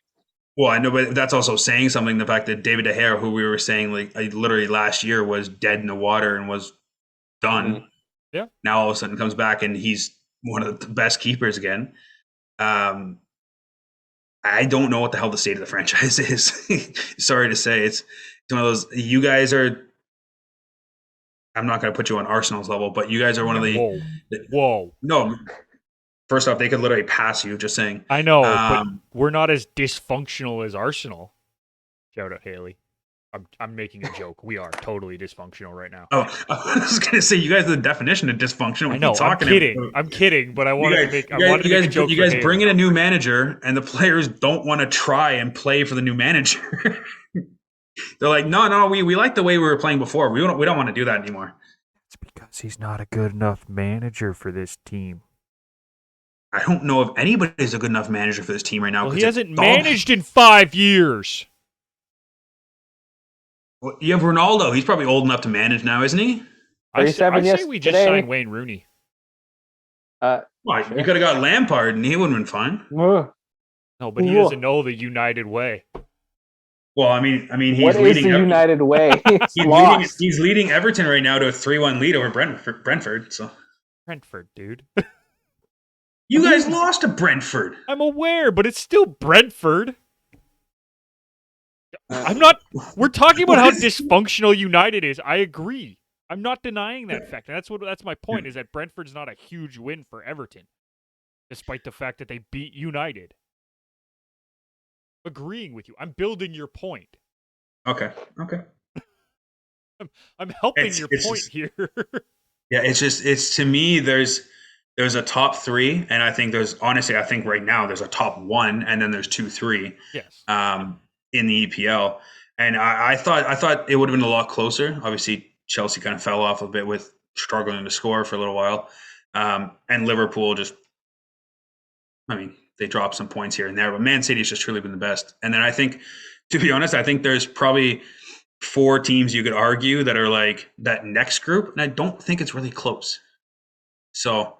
Well, I know, but that's also saying something. The fact that David De Gea, who we were saying like literally last year was dead in the water and was done. Mm-hmm. Yeah. Now all of a sudden comes back and he's one of the best keepers again. I don't know what the hell the state of the franchise is. Sorry to say, it's one of those. You guys are. I'm not going to put you on Arsenal's level, but you guys are one of the. Whoa. No. First off, they could literally pass you. Just saying. I know, but we're not as dysfunctional as Arsenal. Shout out Haley. I'm making a joke. We are totally dysfunctional right now. Oh, I was going to say you guys are the definition of dysfunctional. I know. I'm kidding, but I wanted to make a joke. You guys bring in a new manager, and the players don't want to try and play for the new manager. They're like, no, we like the way we were playing before. We don't want to do that anymore. It's because he's not a good enough manager for this team. I don't know if anybody's a good enough manager for this team right now. Well, he hasn't managed in 5 years. Well, you have Ronaldo. He's probably old enough to manage now, isn't he? I say we just signed Wayne Rooney. You could have got Lampard, and he would have been fine. No, but he doesn't know the United way. Well, I mean, he's what leading. Is the United way? He's leading Everton right now to a 3-1 lead over Brentford. So Brentford, dude. You guys lost to Brentford. I'm aware, but it's still Brentford. I'm not. We're talking about how dysfunctional United is. I agree. I'm not denying that fact. And that's my point. Is that Brentford's not a huge win for Everton, despite the fact that they beat United. Agreeing with you. I'm building your point. Okay. I'm helping your point here. Yeah, it's to me. There's a top three, and I think I think right now there's a top one, and then there's 2, 3. Yes. In the EPL, and I thought it would have been a lot closer. Obviously, Chelsea kind of fell off a bit with struggling to score for a little while, and Liverpool they dropped some points here and there, but Man City's just truly been the best. And then I think, to be honest, I think there's probably 4 teams you could argue that are like that next group, and I don't think it's really close. So,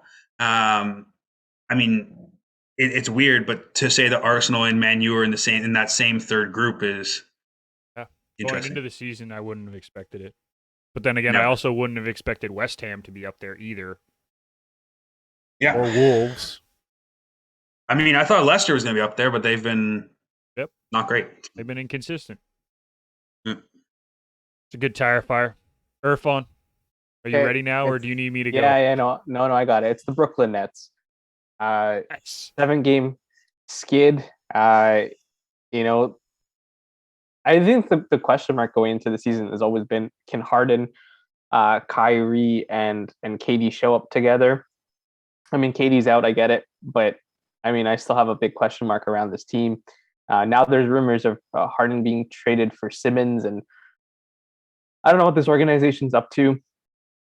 it's weird, but to say that Arsenal and Man U are in that same third group is interesting. Going into the season, I wouldn't have expected it. But then again, I also wouldn't have expected West Ham to be up there either. Yeah. Or Wolves. I mean, I thought Leicester was going to be up there, but they've been not great. They've been inconsistent. It's a good tire fire. Irfan, are you ready now, or do you need me to go? Yeah, no, I got it. It's the Brooklyn Nets. Nice. 7-game skid. I think the question mark going into the season has always been, can Harden, Kyrie, and KD show up together? I mean, KD's out, I get it, but I mean, I still have a big question mark around this team. Now there's rumors of Harden being traded for Simmons, and I don't know what this organization's up to.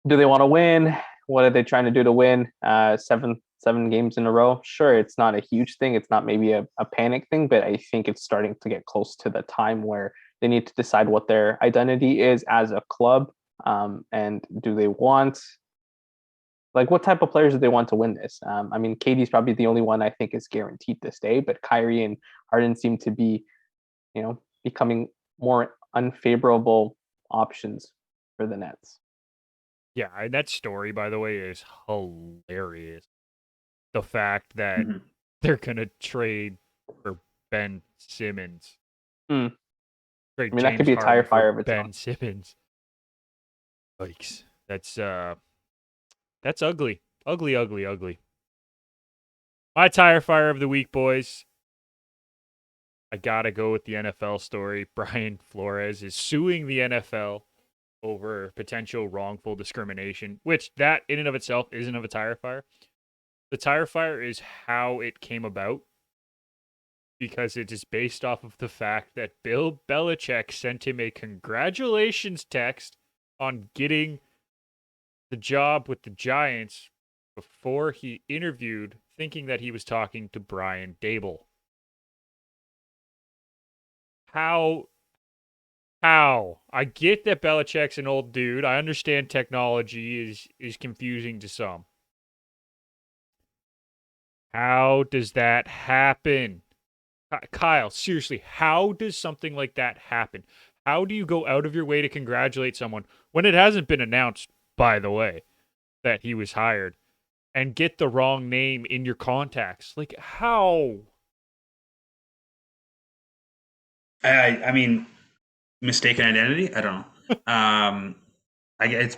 Do they want to win? What are they trying to do to win? 7 games in a row. Sure, it's not a huge thing. It's not maybe a panic thing, but I think it's starting to get close to the time where they need to decide what their identity is as a club. And do they want, like, what type of players do they want to win this? I mean, KD's probably the only one I think is guaranteed to stay, but Kyrie and Harden seem to be, becoming more unfavorable options for the Nets. Yeah, and that story, by the way, is hilarious. The fact that they're going to trade for Ben Simmons. Hmm. Trade I mean, that could be a tire Harden fire for of its Ben own. Simmons. Yikes. That's ugly. Ugly, ugly, ugly. My tire fire of the week, boys. I gotta go with the NFL story. Brian Flores is suing the NFL over potential wrongful discrimination, which that in and of itself isn't of a tire fire. The tire fire is how it came about, because it is based off of the fact that Bill Belichick sent him a congratulations text on getting the job with the Giants before he interviewed, thinking that he was talking to Brian Dable. How? I get that Belichick's an old dude. I understand technology is confusing to some. How does that happen? Kyle, seriously, how does something like that happen? How do you go out of your way to congratulate someone when it hasn't been announced, by the way, that he was hired, and get the wrong name in your contacts? Like, how? I mean, mistaken identity? I don't know. It's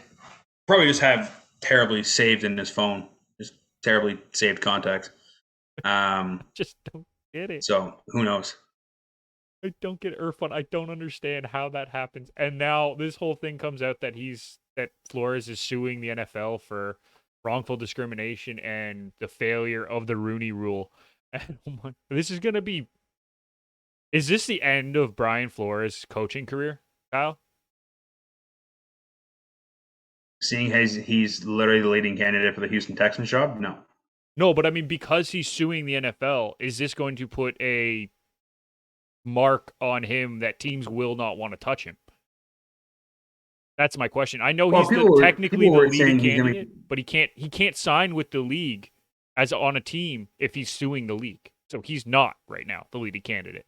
probably just have terribly saved in his phone, just terribly saved contacts. Just don't get it. So who knows? I don't get Irfan. I don't understand how that happens. And now this whole thing comes out that Flores is suing the NFL for wrongful discrimination and the failure of the Rooney Rule. And this is gonna be. Is this the end of Brian Flores' coaching career, Kyle? Seeing as he's literally the leading candidate for the Houston Texans job, no. No, but I mean, because he's suing the NFL, is this going to put a mark on him that teams will not want to touch him? That's my question. I know he's technically the leading candidate, but he can't sign with the league as on a team if he's suing the league. So he's not right now the leading candidate.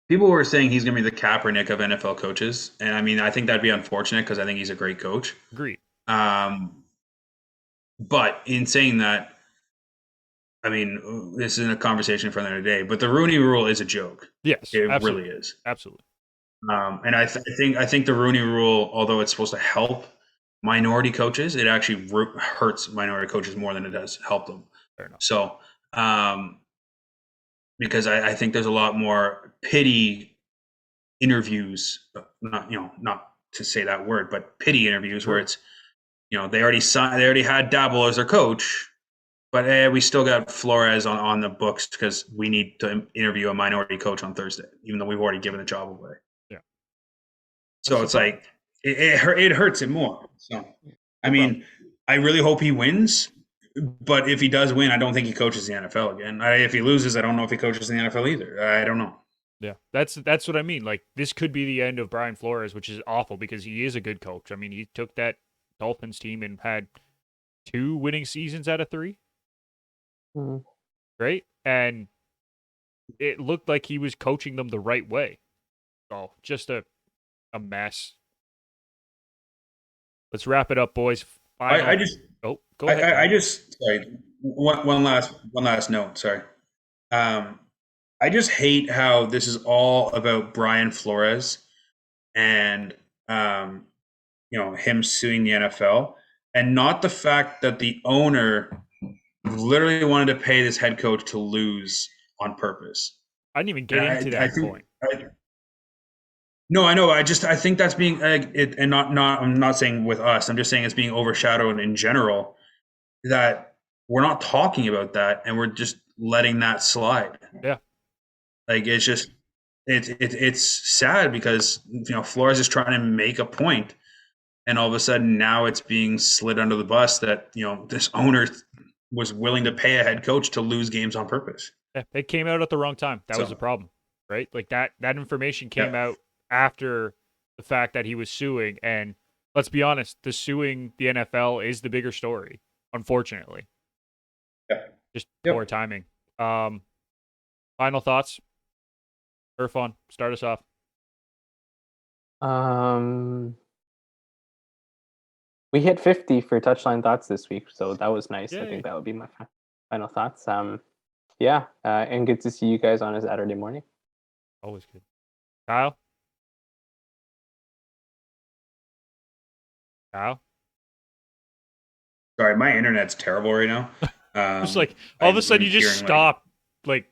People were saying he's going to be the Kaepernick of NFL coaches, and I mean, I think that'd be unfortunate because I think he's a great coach. Agreed. But in saying that, I mean, this isn't a conversation for another day, but the Rooney Rule is a joke. Yes, it absolutely. really is. Absolutely. And I think the Rooney Rule, although it's supposed to help minority coaches, it actually hurts minority coaches more than it does help them. Fair enough. So, because I think there's a lot more pity interviews, not to say that word, but pity interviews where it's, they already had Dabble as their coach, but we still got Flores on the books because we need to interview a minority coach on Thursday, even though we've already given the job away. Yeah. So it's like it hurts it more. So I mean, I really hope he wins, but if he does win, I don't think he coaches the NFL again. If he loses, I don't know if he coaches in the NFL either. I don't know. Yeah, that's what I mean. Like, this could be the end of Brian Flores, which is awful because he is a good coach. I mean, he took that Dolphins team and had 2 winning seasons out of 3. Mm-hmm. Right? And it looked like he was coaching them the right way. So, just a mess. Let's wrap it up, boys. Go ahead. Sorry. One last note. Sorry. I just hate how this is all about Brian Flores and him suing the NFL, and not the fact that the owner literally wanted to pay this head coach to lose on purpose. I didn't even get into that point. No, I know. I think that's being and not. I'm not saying with us. I'm just saying it's being overshadowed in general. That we're not talking about that, and we're just letting that slide. Yeah, like it's just it's sad because Flores is trying to make a point and all of a sudden now it's being slid under the bus that this owner was willing to pay a head coach to lose games on purpose. Yeah, it came out at the wrong time. That was the problem, right? Like that information came out after the fact that he was suing, and let's be honest, the suing the NFL is the bigger story, unfortunately. Yeah. Just poor timing. Final thoughts? Irfan, start us off. We hit 50 for touchline thoughts this week, so that was nice. Yay. I think that would be my final thoughts. And good to see you guys on a Saturday morning. Always good. Kyle? Sorry, my internet's terrible right now. Just like all of a sudden you just stop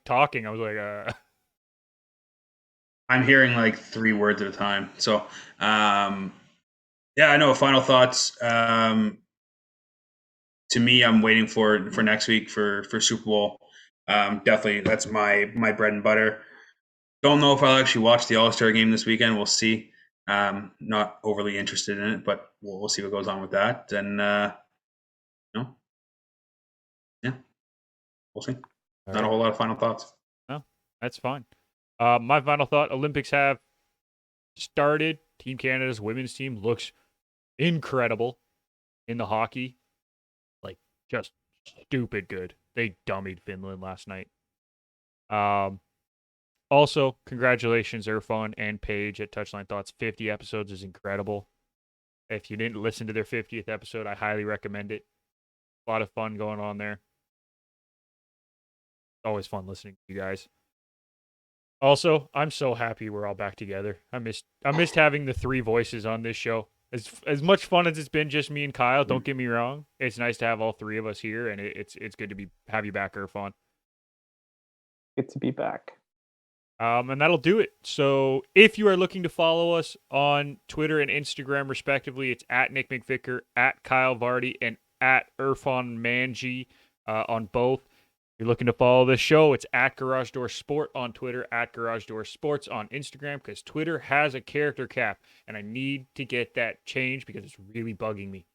talking. I was like, I'm hearing like 3 words at a time. So, I know. Final thoughts. To me, I'm waiting for next week for Super Bowl. Definitely, that's my bread and butter. Don't know if I'll actually watch the All-Star game this weekend. We'll see. Not overly interested in it, but we'll see what goes on with that. And we'll see. Not a whole lot of final thoughts. No, that's fine. My final thought: Olympics have started. Team Canada's women's team looks incredible in the hockey. Like, just stupid good. They dummied Finland last night. Also, congratulations, Irfan and Paige at Touchline Thoughts. 50 episodes is incredible. If you didn't listen to their 50th episode, I highly recommend it. A lot of fun going on there. Always fun listening to you guys. Also, I'm so happy we're all back together. I missed having the 3 voices on this show. As much fun as it's been just me and Kyle, don't get me wrong. It's nice to have all 3 of us here, and it's good to have you back, Irfan. Good to be back. And that'll do it. So if you are looking to follow us on Twitter and Instagram, respectively, it's at Nick McVicker, at Kyle Vardy, and at Irfan Manji on both. If you're looking to follow this show, it's at Garage Door Sport on Twitter, at Garage Door Sports on Instagram, because Twitter has a character cap, and I need to get that changed because it's really bugging me.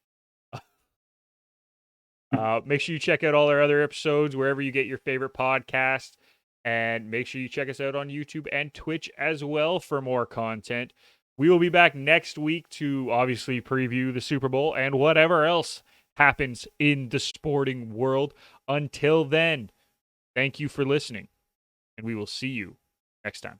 Make sure you check out all our other episodes wherever you get your favorite podcasts, and make sure you check us out on YouTube and Twitch as well for more content. We will be back next week to obviously preview the Super Bowl and whatever else happens in the sporting world. Until then, thank you for listening, and we will see you next time.